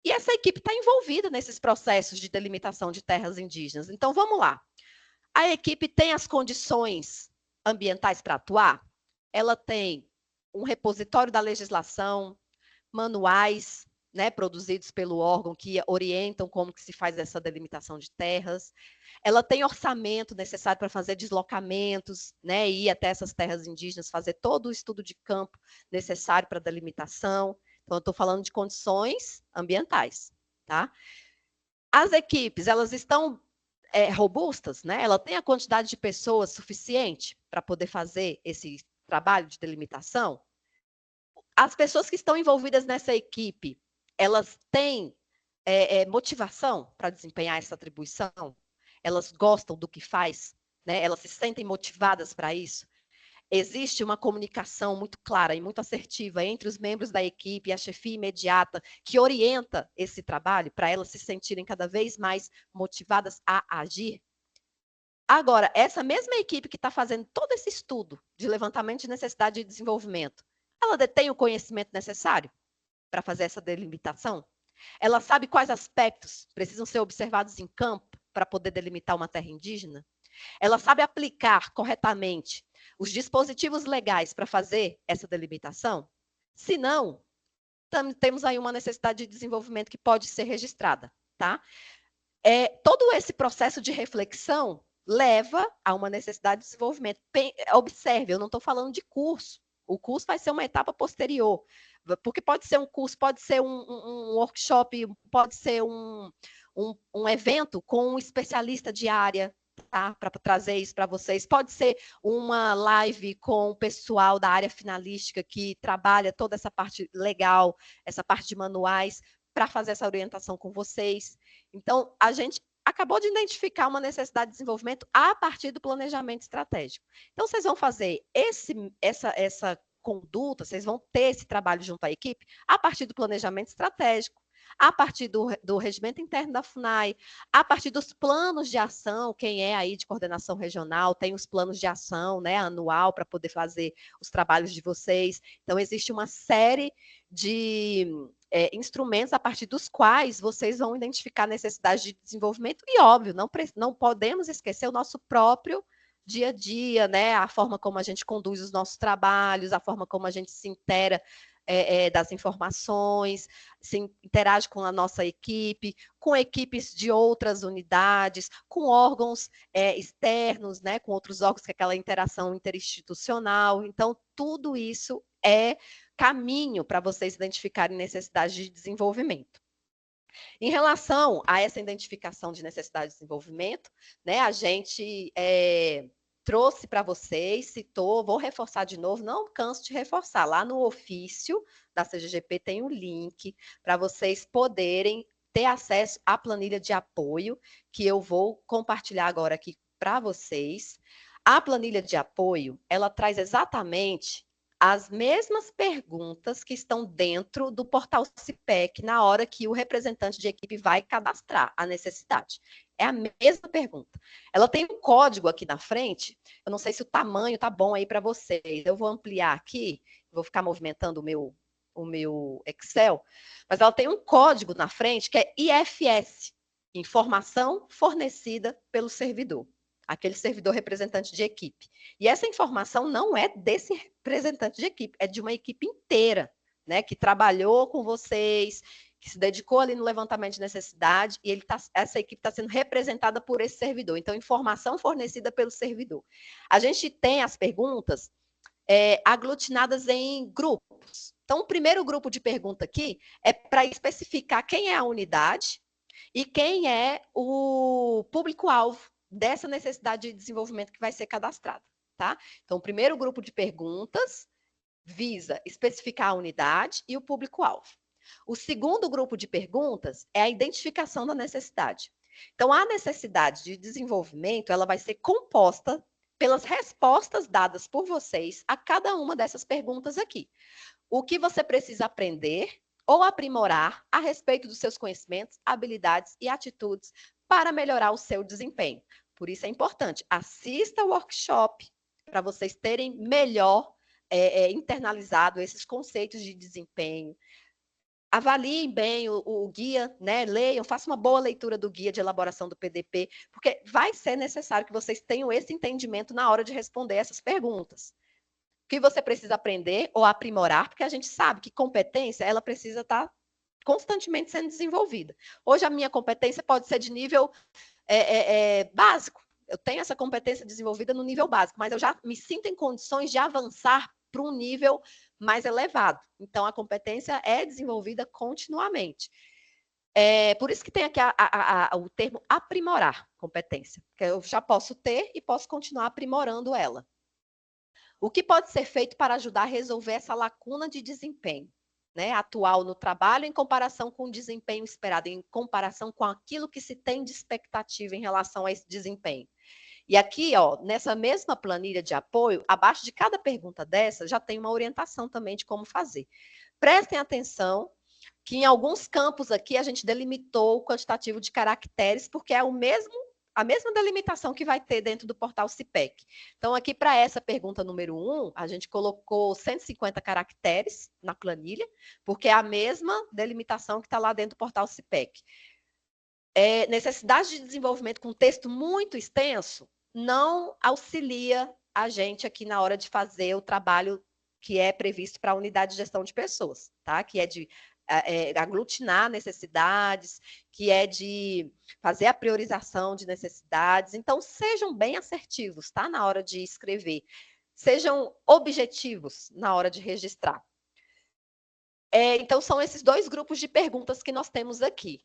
E essa equipe está envolvida nesses processos de delimitação de terras indígenas. Então, vamos lá. A equipe tem as condições ambientais para atuar? Ela tem um repositório da legislação, manuais, né, produzidos pelo órgão que orientam como que se faz essa delimitação de terras. Ela tem orçamento necessário para fazer deslocamentos, né, ir até essas terras indígenas, fazer todo o estudo de campo necessário para a delimitação. Então, eu estou falando de condições ambientais, tá? As equipes, elas estão robustas, né? Ela tem a quantidade de pessoas suficiente para poder fazer esse trabalho de delimitação? As pessoas que estão envolvidas nessa equipe, elas têm motivação para desempenhar essa atribuição? Elas gostam do que faz? Né? Elas se sentem motivadas para isso? Existe uma comunicação muito clara e muito assertiva entre os membros da equipe e a chefia imediata que orienta esse trabalho para elas se sentirem cada vez mais motivadas a agir? Agora, essa mesma equipe que está fazendo todo esse estudo de levantamento de necessidade de desenvolvimento, ela detém o conhecimento necessário para fazer essa delimitação? Ela sabe quais aspectos precisam ser observados em campo para poder delimitar uma terra indígena? Ela sabe aplicar corretamente os dispositivos legais para fazer essa delimitação? Se não, temos aí uma necessidade de desenvolvimento que pode ser registrada, tá? Todo esse processo de reflexão leva a uma necessidade de desenvolvimento. Observe, eu não estou falando de curso. O curso vai ser uma etapa posterior, porque pode ser um curso, pode ser um workshop, pode ser um evento com um especialista de área, tá? Para trazer isso para vocês. Pode ser uma live com o pessoal da área finalística que trabalha toda essa parte legal, essa parte de manuais, para fazer essa orientação com vocês. Então, a gente acabou de identificar uma necessidade de desenvolvimento a partir do planejamento estratégico. Então, vocês vão fazer essa conduta, vocês vão ter esse trabalho junto à equipe a partir do planejamento estratégico, a partir do regimento interno da FUNAI, a partir dos planos de ação, quem é aí de coordenação regional, tem os planos de ação, né, anual, para poder fazer os trabalhos de vocês. Então, existe uma série de instrumentos a partir dos quais vocês vão identificar necessidades de desenvolvimento e, óbvio, não podemos esquecer o nosso próprio dia a dia, né? A forma como a gente conduz os nossos trabalhos, a forma como a gente se intera das informações, se interage com a nossa equipe, com equipes de outras unidades, com órgãos externos, né? Com outros órgãos, que é aquela interação interinstitucional. Então, tudo isso é caminho para vocês identificarem necessidades de desenvolvimento. Em relação a essa identificação de necessidade de desenvolvimento, né, a gente trouxe para vocês, citou, vou reforçar de novo, não canso de reforçar, lá no ofício da CGGP tem um link para vocês poderem ter acesso à planilha de apoio, que eu vou compartilhar agora aqui para vocês. A planilha de apoio, ela traz exatamente as mesmas perguntas que estão dentro do portal CIPEC na hora que o representante de equipe vai cadastrar a necessidade. É a mesma pergunta. Ela tem um código aqui na frente, eu não sei se o tamanho está bom aí para vocês, eu vou ampliar aqui, vou ficar movimentando o meu Excel, mas ela tem um código na frente que é IFS, Informação Fornecida pelo Servidor. Aquele servidor representante de equipe. E essa informação não é desse representante de equipe, é de uma equipe inteira, né, que trabalhou com vocês, que se dedicou ali no levantamento de necessidade, e essa equipe está sendo representada por esse servidor. Então, informação fornecida pelo servidor. A gente tem as perguntas aglutinadas em grupos. Então, o primeiro grupo de pergunta aqui é para especificar quem é a unidade e quem é o público-alvo dessa necessidade de desenvolvimento que vai ser cadastrada, tá? Então, o primeiro grupo de perguntas visa especificar a unidade e o público-alvo. O segundo grupo de perguntas é a identificação da necessidade. Então, a necessidade de desenvolvimento, ela vai ser composta pelas respostas dadas por vocês a cada uma dessas perguntas aqui. O que você precisa aprender ou aprimorar a respeito dos seus conhecimentos, habilidades e atitudes para melhorar o seu desempenho. Por isso é importante, assista o workshop para vocês terem melhor internalizado esses conceitos de desempenho. Avaliem bem o guia, né? Leiam, façam uma boa leitura do guia de elaboração do PDP, porque vai ser necessário que vocês tenham esse entendimento na hora de responder essas perguntas. O que você precisa aprender ou aprimorar, porque a gente sabe que competência, ela precisa estar constantemente sendo desenvolvida. Hoje a minha competência pode ser de nível básico. Eu tenho essa competência desenvolvida no nível básico, mas eu já me sinto em condições de avançar para um nível mais elevado. Então, a competência é desenvolvida continuamente. Por isso que tem aqui o termo aprimorar competência, que eu já posso ter e posso continuar aprimorando ela. O que pode ser feito para ajudar a resolver essa lacuna de desempenho, né, atual no trabalho em comparação com o desempenho esperado, em comparação com aquilo que se tem de expectativa em relação a esse desempenho? E aqui, ó, nessa mesma planilha de apoio, abaixo de cada pergunta dessa, já tem uma orientação também de como fazer. Prestem atenção que em alguns campos aqui a gente delimitou o quantitativo de caracteres, porque é a mesma delimitação que vai ter dentro do portal CIPEC. Então, aqui para essa pergunta número 1, a gente colocou 150 caracteres na planilha, porque é a mesma delimitação que está lá dentro do portal CIPEC. Necessidade de desenvolvimento com texto muito extenso não auxilia a gente aqui na hora de fazer o trabalho que é previsto para a unidade de gestão de pessoas, tá? Que é de aglutinar necessidades, que é de fazer a priorização de necessidades. Então, sejam bem assertivos, tá? Na hora de escrever. Sejam objetivos na hora de registrar. Então, são esses dois grupos de perguntas que nós temos aqui.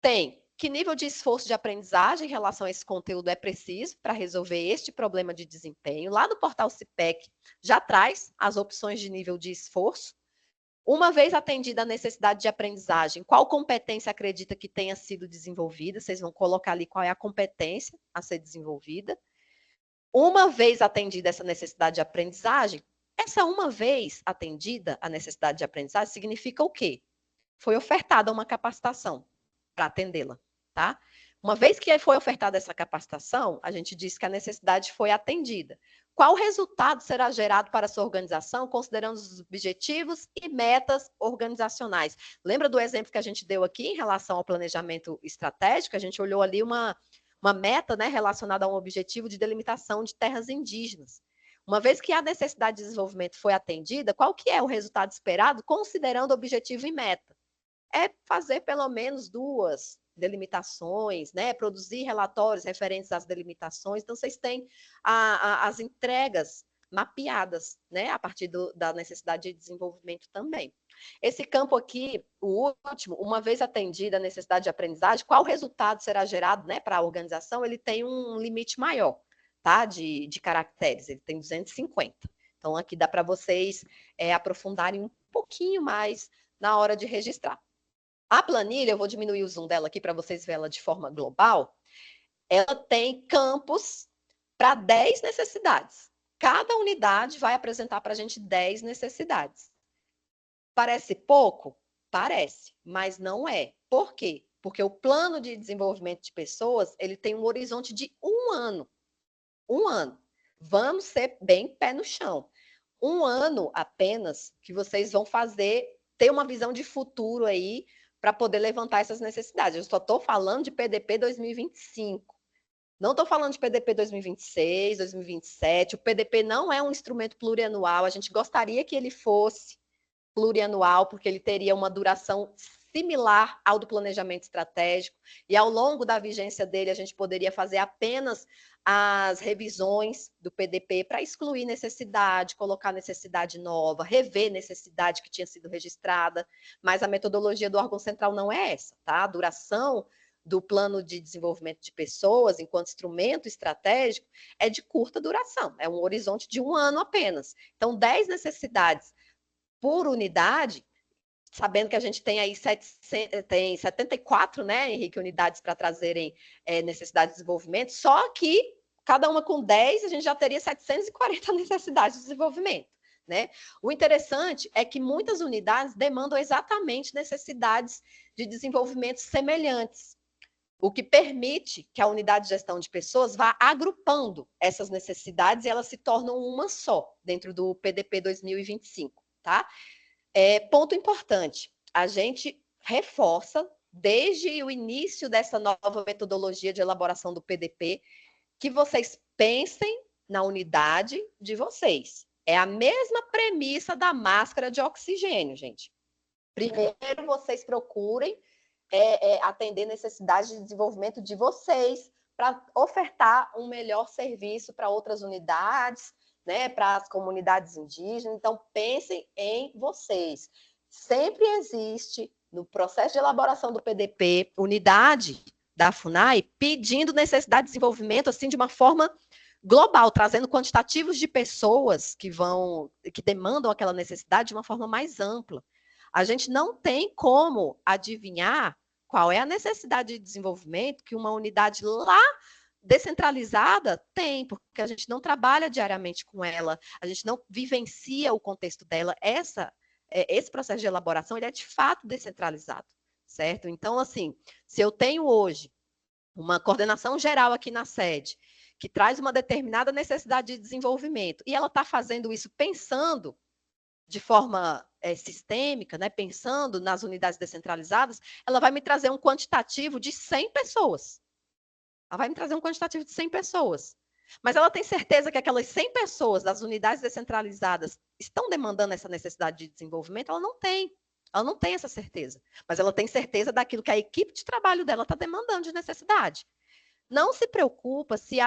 Tem que nível de esforço de aprendizagem em relação a esse conteúdo é preciso para resolver este problema de desempenho. Lá no portal CIPEC já traz as opções de nível de esforço. Uma vez atendida a necessidade de aprendizagem, qual competência acredita que tenha sido desenvolvida? Vocês vão colocar ali qual é a competência a ser desenvolvida. Uma vez atendida essa necessidade de aprendizagem, essa uma vez atendida a necessidade de aprendizagem significa o quê? Foi ofertada uma capacitação para atendê-la, tá? Uma vez que foi ofertada essa capacitação, a gente diz que a necessidade foi atendida. Qual resultado será gerado para a sua organização, considerando os objetivos e metas organizacionais? Lembra do exemplo que a gente deu aqui em relação ao planejamento estratégico? A gente olhou ali uma meta, né, relacionada a um objetivo de delimitação de terras indígenas. Uma vez que a necessidade de desenvolvimento foi atendida, qual que é o resultado esperado, considerando objetivo e meta? É fazer pelo menos 2 delimitações, né? Produzir relatórios referentes às delimitações. Então, vocês têm as entregas mapeadas, né? A partir da necessidade de desenvolvimento também. Esse campo aqui, o último, uma vez atendida a necessidade de aprendizagem, qual resultado será gerado, né, para a organização? Ele tem um limite maior, tá? De caracteres, ele tem 250. Então, aqui dá para vocês aprofundarem um pouquinho mais na hora de registrar. A planilha, eu vou diminuir o zoom dela aqui para vocês verem ela de forma global, ela tem campos para 10 necessidades. Cada unidade vai apresentar para a gente 10 necessidades. Parece pouco? Parece, mas não é. Por quê? Porque o plano de desenvolvimento de pessoas, ele tem um horizonte de 1 ano. 1 ano. Vamos ser bem pé no chão. 1 ano apenas que vocês vão ter uma visão de futuro aí, para poder levantar essas necessidades. Eu só estou falando de PDP 2025. Não estou falando de PDP 2026, 2027. O PDP não é um instrumento plurianual. A gente gostaria que ele fosse plurianual, porque ele teria uma duração similar ao do planejamento estratégico, e ao longo da vigência dele a gente poderia fazer apenas as revisões do PDP para excluir necessidade, colocar necessidade nova, rever necessidade que tinha sido registrada, mas a metodologia do órgão central não é essa, tá? A duração do plano de desenvolvimento de pessoas, enquanto instrumento estratégico, é de curta duração, é um horizonte de 1 ano apenas. Então, 10 necessidades por unidade, sabendo que a gente tem aí 74, né, Henrique, unidades para trazerem necessidades de desenvolvimento, só que cada uma com 10, a gente já teria 740 necessidades de desenvolvimento. Né? O interessante é que muitas unidades demandam exatamente necessidades de desenvolvimento semelhantes, o que permite que a unidade de gestão de pessoas vá agrupando essas necessidades e elas se tornam uma só dentro do PDP 2025, tá? Ponto importante, a gente reforça, desde o início dessa nova metodologia de elaboração do PDP, que vocês pensem na unidade de vocês. É a mesma premissa da máscara de oxigênio, gente. Primeiro, vocês procurem atender necessidades de desenvolvimento de vocês, para ofertar um melhor serviço para outras unidades, né, para as comunidades indígenas. Então, pensem em vocês. Sempre existe, no processo de elaboração do PDP, unidade da FUNAI pedindo necessidade de desenvolvimento assim de uma forma global, trazendo quantitativos de pessoas que demandam aquela necessidade de uma forma mais ampla. A gente não tem como adivinhar qual é a necessidade de desenvolvimento que uma unidade lá descentralizada tem, porque a gente não trabalha diariamente com ela, a gente não vivencia o contexto dela. Esse processo de elaboração ele é de fato descentralizado, certo? Então, assim, se eu tenho hoje uma coordenação geral aqui na sede, que traz uma determinada necessidade de desenvolvimento, e ela está fazendo isso pensando de forma sistêmica, né, pensando nas unidades descentralizadas, ela vai me trazer um quantitativo de 100 pessoas. Ela vai me trazer um quantitativo de 100 pessoas. Mas ela tem certeza que aquelas 100 pessoas das unidades descentralizadas estão demandando essa necessidade de desenvolvimento? Ela não tem. Ela não tem essa certeza. Mas ela tem certeza daquilo que a equipe de trabalho dela está demandando de necessidade. Não se preocupa se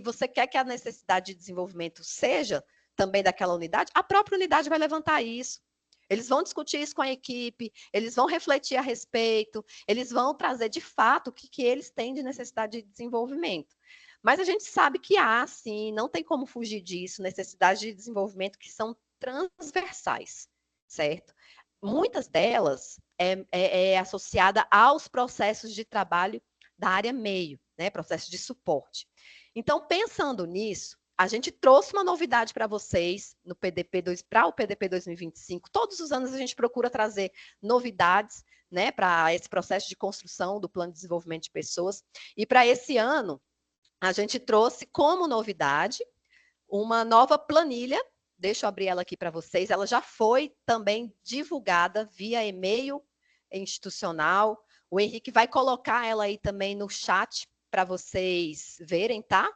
você quer que a necessidade de desenvolvimento seja também daquela unidade, a própria unidade vai levantar isso. Eles vão discutir isso com a equipe, eles vão refletir a respeito, eles vão trazer de fato o que eles têm de necessidade de desenvolvimento. Mas a gente sabe que há, sim, não tem como fugir disso, necessidades de desenvolvimento que são transversais, certo? Muitas delas é associada aos processos de trabalho da área meio, né? Processos de suporte. Então, pensando nisso, a gente trouxe uma novidade para vocês no para o PDP 2025. Todos os anos a gente procura trazer novidades, né, para esse processo de construção do plano de desenvolvimento de pessoas. E para esse ano, a gente trouxe como novidade uma nova planilha. Deixa eu abrir ela aqui para vocês. Ela já foi também divulgada via e-mail institucional. O Henrique vai colocar ela aí também no chat para vocês verem, tá?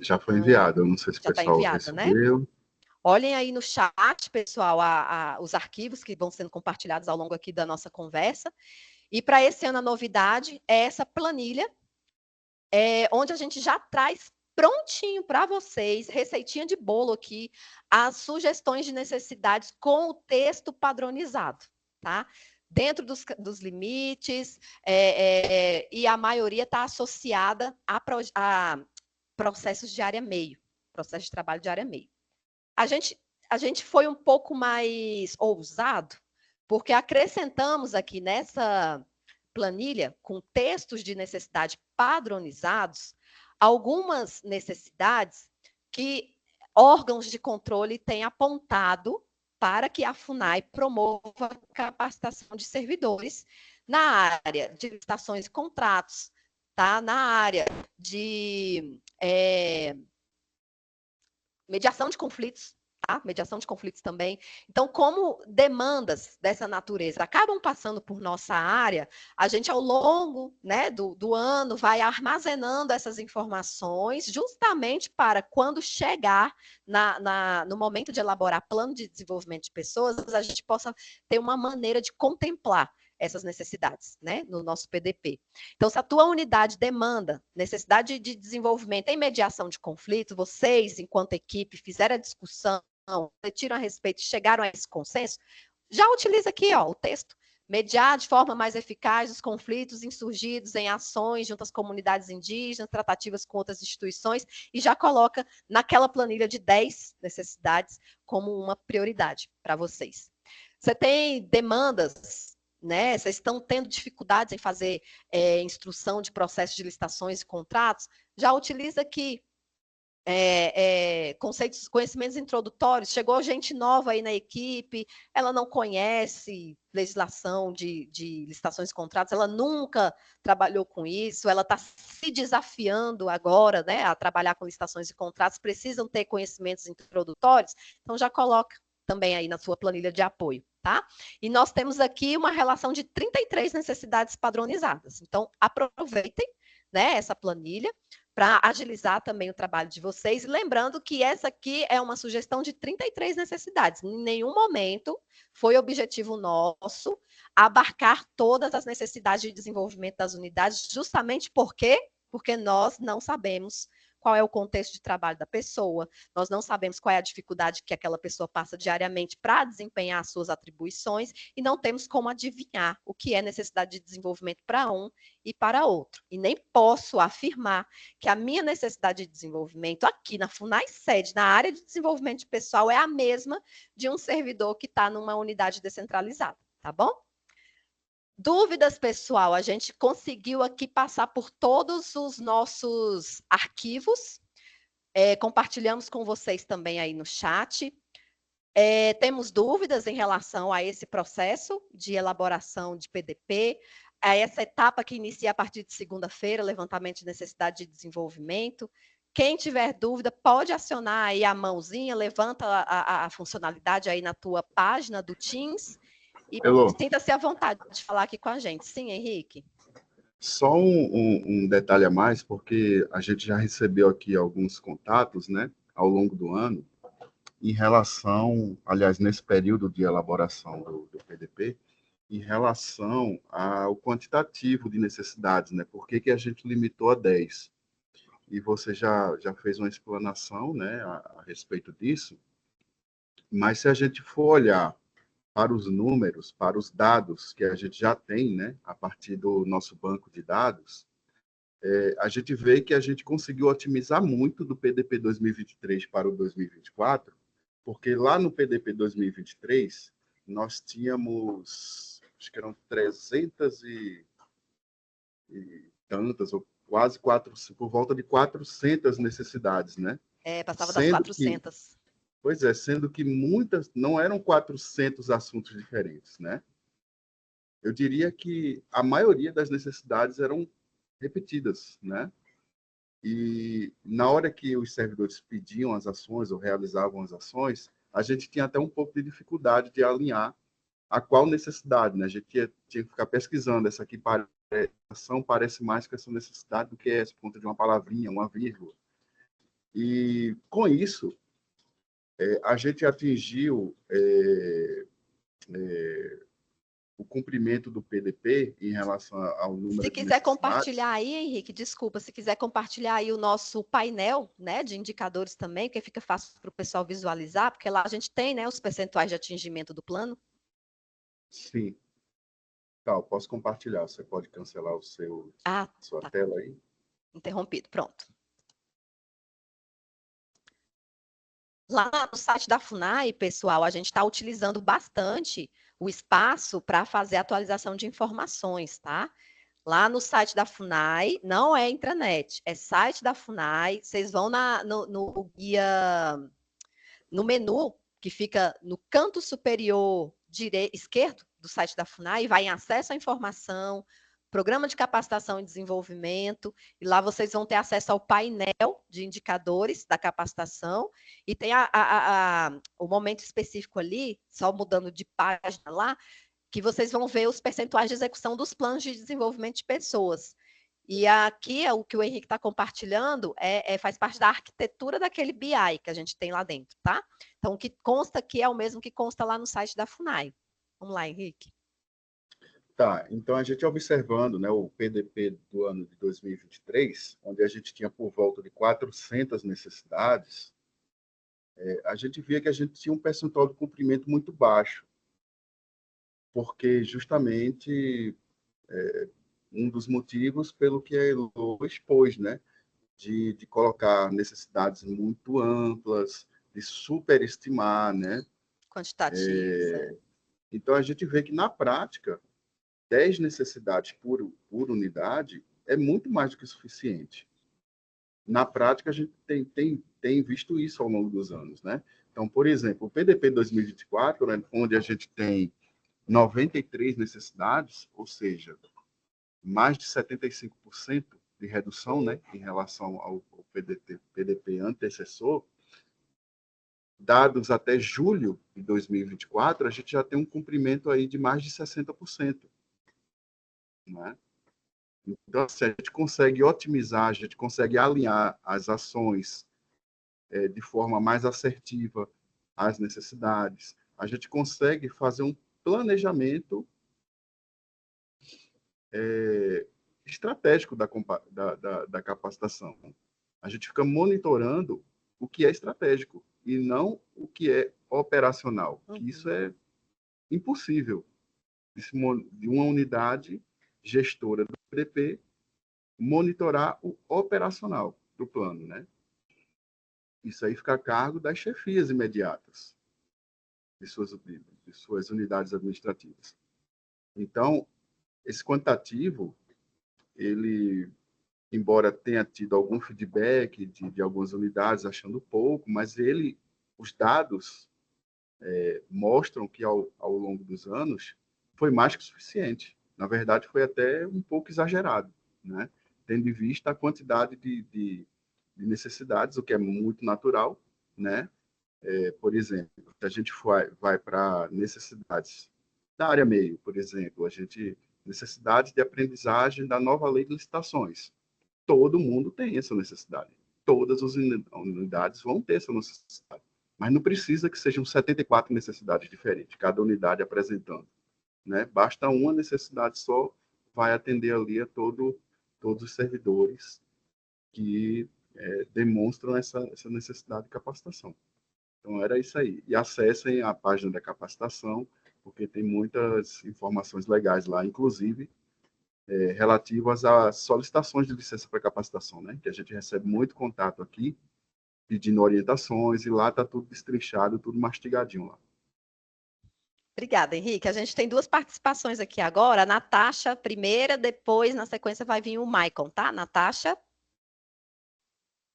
Já foi enviado, eu não sei se o pessoal recebeu. Né? Olhem aí no chat, pessoal, os arquivos que vão sendo compartilhados ao longo aqui da nossa conversa. E para esse ano a novidade é essa planilha, onde a gente já traz prontinho para vocês, receitinha de bolo aqui, as sugestões de necessidades com o texto padronizado, tá? Dentro dos limites, e a maioria está associada a processos de área meio, processo de trabalho de área meio. A gente foi um pouco mais ousado, porque acrescentamos aqui nessa planilha, com textos de necessidade padronizados, algumas necessidades que órgãos de controle têm apontado para que a FUNAI promova a capacitação de servidores na área de licitações e contratos, tá? Na área de mediação de conflitos, tá? Mediação de conflitos também. Então, como demandas dessa natureza acabam passando por nossa área, a gente, ao longo, né, do ano, vai armazenando essas informações justamente para, quando chegar no momento de elaborar plano de desenvolvimento de pessoas, a gente possa ter uma maneira de contemplar essas necessidades, né, no nosso PDP. Então, se a tua unidade demanda necessidade de desenvolvimento em mediação de conflitos, vocês, enquanto equipe, fizeram a discussão, refletiram a respeito e chegaram a esse consenso, já utiliza aqui, ó, o texto. Mediar de forma mais eficaz os conflitos insurgidos em ações junto às comunidades indígenas, tratativas com outras instituições, e já coloca naquela planilha de 10 necessidades como uma prioridade para vocês. Você tem demandas, né? Vocês estão tendo dificuldades em fazer instrução de processos de licitações e contratos, já utiliza aqui conceitos, conhecimentos introdutórios. Chegou gente nova aí na equipe, ela não conhece legislação de licitações e contratos, ela nunca trabalhou com isso, ela está se desafiando agora, né, a trabalhar com licitações e contratos, precisam ter conhecimentos introdutórios, então já coloca também aí na sua planilha de apoio, tá? E nós temos aqui uma relação de 33 necessidades padronizadas, então aproveitem, né, essa planilha, para agilizar também o trabalho de vocês. Lembrando que essa aqui é uma sugestão de 33 necessidades. Em nenhum momento foi objetivo nosso abarcar todas as necessidades de desenvolvimento das unidades, justamente porque nós não sabemos qual é o contexto de trabalho da pessoa, nós não sabemos qual é a dificuldade que aquela pessoa passa diariamente para desempenhar as suas atribuições e não temos como adivinhar o que é necessidade de desenvolvimento para um e para outro. E nem posso afirmar que a minha necessidade de desenvolvimento aqui na FUNAI sede, na área de desenvolvimento de pessoal, é a mesma de um servidor que está numa unidade descentralizada, tá bom? Dúvidas, pessoal, a gente conseguiu aqui passar por todos os nossos arquivos, compartilhamos com vocês também aí no chat. Temos dúvidas em relação a esse processo de elaboração de PDP, a essa etapa que inicia a partir de segunda-feira, levantamento de necessidade de desenvolvimento. Quem tiver dúvida, pode acionar aí a mãozinha, levanta a funcionalidade aí na tua página do Teams, e sinta-se à vontade de falar aqui com a gente. Sim, Henrique? Só um detalhe a mais, porque a gente já recebeu aqui alguns contatos, né, ao longo do ano, em relação, aliás, nesse período de elaboração do PDP, em relação ao quantitativo de necessidades, né, por que a gente limitou a 10? E você já fez uma explanação, né, a respeito disso, mas se a gente for olhar para os números, para os dados que a gente já tem, né, a partir do nosso banco de dados, a gente vê que a gente conseguiu otimizar muito do PDP 2023 para o 2024, porque lá no PDP 2023, nós tínhamos, acho que eram 300 e tantas, ou quase 400, por volta de 400 necessidades, né? Passava das 400. Pois é, sendo que muitas não eram 400 assuntos diferentes, né? Eu diria que a maioria das necessidades eram repetidas, né? E na hora que os servidores pediam as ações ou realizavam as ações, a gente tinha até um pouco de dificuldade de alinhar a qual necessidade, né? A gente tinha que ficar pesquisando, essa aqui ação parece mais com essa necessidade do que essa, por conta de uma palavrinha, uma vírgula. E com isso, a gente atingiu o cumprimento do PDP em relação ao número de necessidades. Se quiser compartilhar aí, Henrique, desculpa, se quiser compartilhar aí o nosso painel, né, de indicadores também, que fica fácil para o pessoal visualizar, porque lá a gente tem, né, os percentuais de atingimento do plano. Sim. Tá, eu posso compartilhar. Você pode cancelar sua tela aí? Interrompido, pronto. Lá no site da FUNAI, pessoal, a gente está utilizando bastante o espaço para fazer atualização de informações, tá? Lá no site da FUNAI, não é intranet, é site da FUNAI, vocês vão no guia, no menu que fica no canto superior esquerdo do site da FUNAI, vai em acesso à informação, programa de capacitação e desenvolvimento, e lá vocês vão ter acesso ao painel de indicadores da capacitação, e tem o momento específico ali, só mudando de página lá, que vocês vão ver os percentuais de execução dos planos de desenvolvimento de pessoas. E aqui, o que o Henrique está compartilhando faz parte da arquitetura daquele BI que a gente tem lá dentro, tá? Então, o que consta aqui é o mesmo que consta lá no site da FUNAI. Vamos lá, Henrique. Tá, então a gente observando, né, o PDP do ano de 2023, onde a gente tinha por volta de 400 necessidades, a gente via que a gente tinha um percentual de cumprimento muito baixo, porque justamente um dos motivos pelo que a Elo expôs, né, de colocar necessidades muito amplas, de superestimar, né? Quantitativos, Então, a gente vê que, na prática, 10 necessidades por unidade é muito mais do que suficiente. Na prática, a gente tem visto isso ao longo dos anos, né? Então, por exemplo, o PDP 2024, né, onde a gente tem 93 necessidades, ou seja, mais de 75% de redução, né, em relação ao PDP antecessor, dados até julho de 2024, a gente já tem um cumprimento aí de mais de 60%. Né? Então, assim, a gente consegue otimizar, a gente consegue alinhar as ações de forma mais assertiva às necessidades, a gente consegue fazer um planejamento estratégico da capacitação. A gente fica monitorando o que é estratégico e não o que é operacional. Que isso é impossível de uma unidade gestora do PDP monitorar o operacional do plano, né? Isso aí fica a cargo das chefias imediatas de suas unidades administrativas. Então, esse quantitativo, ele, embora tenha tido algum feedback de algumas unidades achando pouco, mas os dados mostram que ao longo dos anos foi mais que suficiente. Na verdade, foi até um pouco exagerado, né? Tendo em vista a quantidade de necessidades, o que é muito natural, né? Por exemplo, se a gente vai para necessidades da área meio, por exemplo, necessidades de aprendizagem da nova lei de licitações. Todo mundo tem essa necessidade. Todas as unidades vão ter essa necessidade. Mas não precisa que sejam 74 necessidades diferentes, cada unidade apresentando. Né? Basta uma necessidade só, vai atender ali a todos os servidores que demonstram essa necessidade de capacitação. Então, era isso aí. E acessem a página da capacitação, porque tem muitas informações legais lá, inclusive relativas às solicitações de licença para capacitação, né? Que a gente recebe muito contato aqui, pedindo orientações, e lá está tudo destrinchado, tudo mastigadinho lá. Obrigada, Henrique. A gente tem duas participações aqui agora. A Natasha, primeira, depois, na sequência, vai vir o Maicon, tá? Natasha?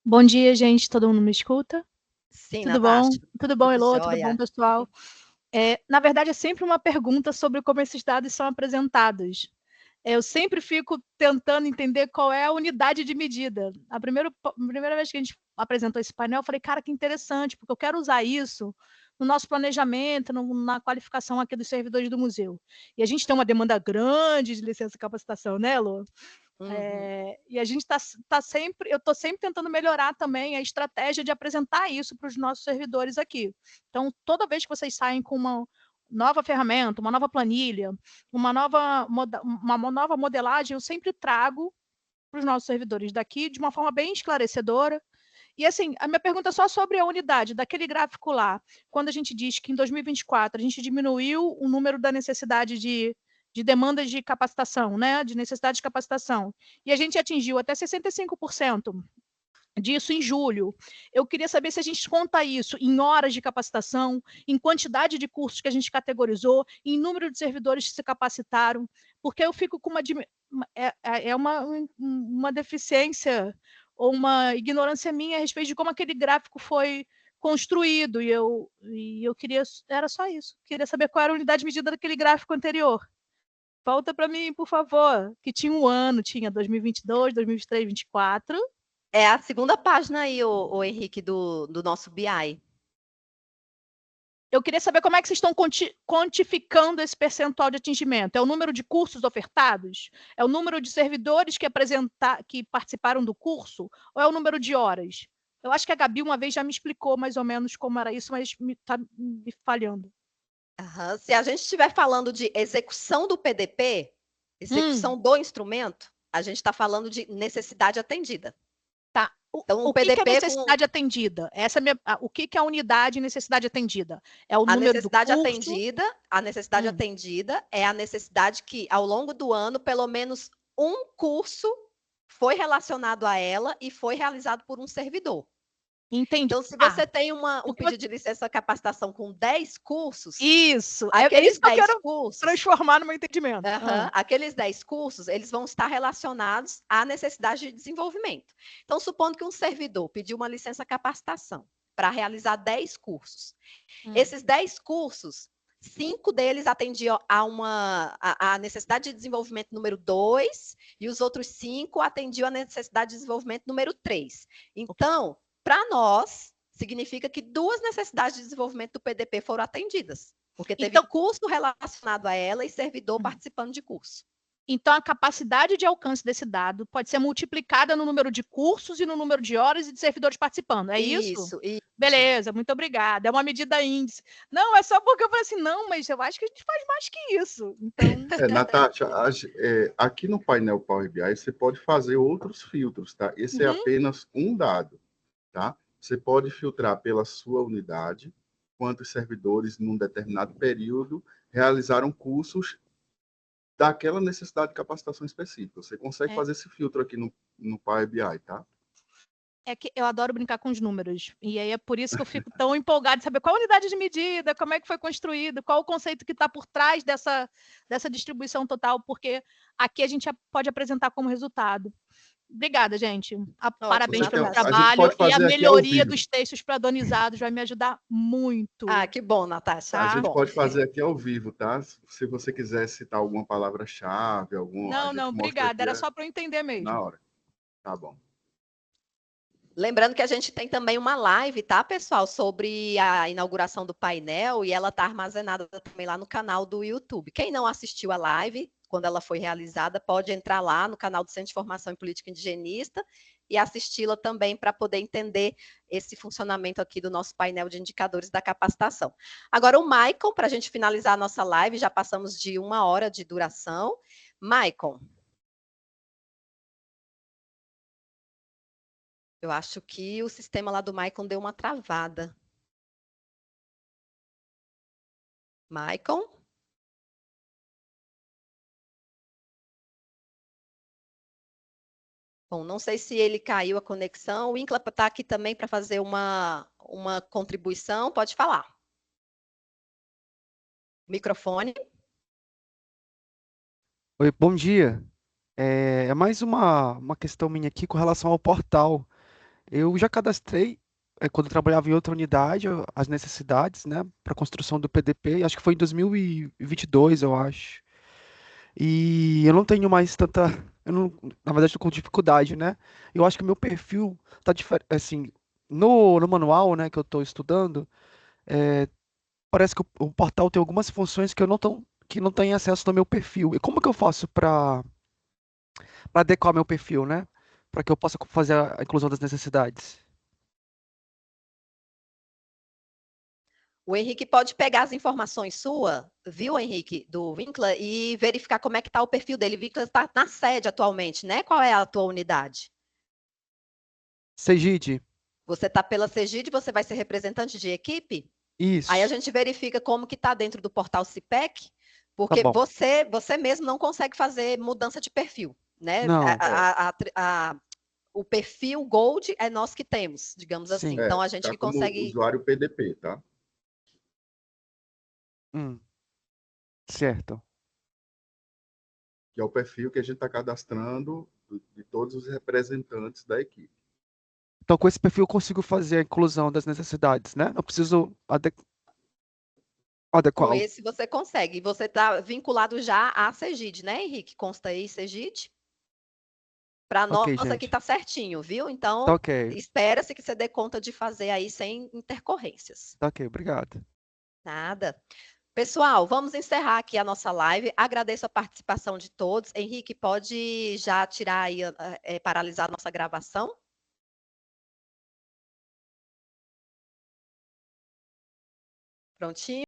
Bom dia, gente. Todo mundo me escuta? Sim, Tudo Natasha. bom? Tudo bom, Elô? Jóia. Tudo bom, pessoal? Na verdade, é sempre uma pergunta sobre como esses dados são apresentados. Eu sempre fico tentando entender qual é a unidade de medida. A primeira vez que a gente apresentou esse painel, eu falei, cara, que interessante, porque eu quero usar isso no nosso planejamento, na qualificação aqui dos servidores do museu. E a gente tem uma demanda grande de licença e capacitação, né, Elô? E a gente eu estou sempre tentando melhorar também a estratégia de apresentar isso para os nossos servidores aqui. Então, toda vez que vocês saem com uma nova ferramenta, uma nova planilha, uma nova modelagem, eu sempre trago para os nossos servidores daqui de uma forma bem esclarecedora. E assim, a minha pergunta é só sobre a unidade daquele gráfico lá, quando a gente diz que em 2024 a gente diminuiu o número da necessidade de demandas de capacitação, né, de necessidade de capacitação, e a gente atingiu até 65% disso em julho. Eu queria saber se a gente conta isso em horas de capacitação, em quantidade de cursos que a gente categorizou, em número de servidores que se capacitaram, porque eu fico com uma deficiência ou uma ignorância minha a respeito de como aquele gráfico foi construído, e eu queria, era só isso, queria saber qual era a unidade de medida daquele gráfico anterior. Volta para mim, por favor, que tinha um ano, tinha 2022, 2023, 2024. É a segunda página aí, o Henrique, do nosso BI. Eu queria saber como é que vocês estão quantificando esse percentual de atingimento. É o número de cursos ofertados? É o número de servidores que participaram do curso? Ou é o número de horas? Eu acho que a Gabi uma vez já me explicou mais ou menos como era isso, mas está me falhando. Se a gente estiver falando de execução do PDP, Execução do instrumento, a gente está falando de necessidade atendida. Tá. Então, o que é necessidade atendida? Essa é o que é a unidade de necessidade atendida? É o número do curso? A necessidade atendida é a necessidade que, ao longo do ano, pelo menos um curso foi relacionado a ela e foi realizado por um servidor. Entendi. Então, se você tem um pedido de licença capacitação com 10 cursos... Isso, é isso que eu quero transformar no meu entendimento. Aqueles 10 cursos, eles vão estar relacionados à necessidade de desenvolvimento. Então, supondo que um servidor pediu uma licença capacitação para realizar 10 cursos. Esses 10 cursos, 5 deles atendiam a necessidade de desenvolvimento número 2 e os outros 5 atendiam a necessidade de desenvolvimento número 3. Então, para nós, significa que 2 necessidades de desenvolvimento do PDP foram atendidas, porque teve curso relacionado a ela e servidor participando de curso. Então, a capacidade de alcance desse dado pode ser multiplicada no número de cursos e no número de horas e de servidores participando, é isso? Isso. Beleza, muito obrigada. É uma medida índice. Não, é só porque eu falei assim, não, mas eu acho que a gente faz mais que isso. Então... Natasha, aqui no painel Power BI, você pode fazer outros filtros, tá? Esse é apenas um dado. Tá? Você pode filtrar pela sua unidade, quantos servidores, num determinado período, realizaram cursos daquela necessidade de capacitação específica. Você consegue fazer esse filtro aqui no Power BI, tá? É que eu adoro brincar com os números, e aí é por isso que eu fico tão empolgada de saber qual a unidade de medida, como é que foi construído, qual o conceito que está por trás dessa distribuição total, porque aqui a gente pode apresentar como resultado. Obrigada, gente. Parabéns pelo trabalho e a melhoria dos textos padronizados vai me ajudar muito. Que bom, Natasha. A gente pode fazer aqui ao vivo, tá? Se você quiser citar alguma palavra-chave, Não, obrigada. Era só para eu entender mesmo. Na hora. Tá bom. Lembrando que a gente tem também uma live, tá, pessoal, sobre a inauguração do painel e ela está armazenada também lá no canal do YouTube. Quem não assistiu a live, quando ela foi realizada, pode entrar lá no canal do Centro de Formação em Política Indigenista e assisti-la também para poder entender esse funcionamento aqui do nosso painel de indicadores da capacitação. Agora, o Maicon, para a gente finalizar a nossa live, já passamos de 1 hora de duração. Maicon. Eu acho que o sistema lá do Maicon deu uma travada. Maicon? Bom, não sei se ele caiu a conexão. O Incla está aqui também para fazer uma contribuição. Pode falar. Microfone. Oi, bom dia. É mais uma questão minha aqui com relação ao portal. Eu já cadastrei, quando eu trabalhava em outra unidade, as necessidades, né, para a construção do PDP, acho que foi em 2022, eu acho. E eu não tenho mais tanta, na verdade, estou com dificuldade, né? Eu acho que o meu perfil tá diferente, assim, no manual, né, que eu estou estudando, parece que o portal tem algumas funções que não tem acesso no meu perfil. E como que eu faço para adequar meu perfil, né? Para que eu possa fazer a inclusão das necessidades? O Henrique pode pegar as informações suas, viu, Henrique, do Vincla, e verificar como é que está o perfil dele. O Vincla está na sede atualmente, né? Qual é a tua unidade? Segide. Você está pela Segide, você vai ser representante de equipe? Isso. Aí a gente verifica como que está dentro do portal CIPEC, porque você mesmo não consegue fazer mudança de perfil, né? Não. O perfil Gold é nós que temos, digamos assim. Então a gente que consegue... usuário PDP, tá? Certo. Que é o perfil que a gente está cadastrando de todos os representantes da equipe. Então, com esse perfil, eu consigo fazer a inclusão das necessidades, né? Eu preciso adequar. Com esse você consegue. Você está vinculado já à Segide, né, Henrique? Consta aí, Segide? Para nós aqui está certinho, viu? Então, espera-se que você dê conta de fazer aí sem intercorrências. Tá ok, obrigado. Nada. Pessoal, vamos encerrar aqui a nossa live. Agradeço a participação de todos. Henrique, pode já tirar aí, paralisar a nossa gravação? Prontinho.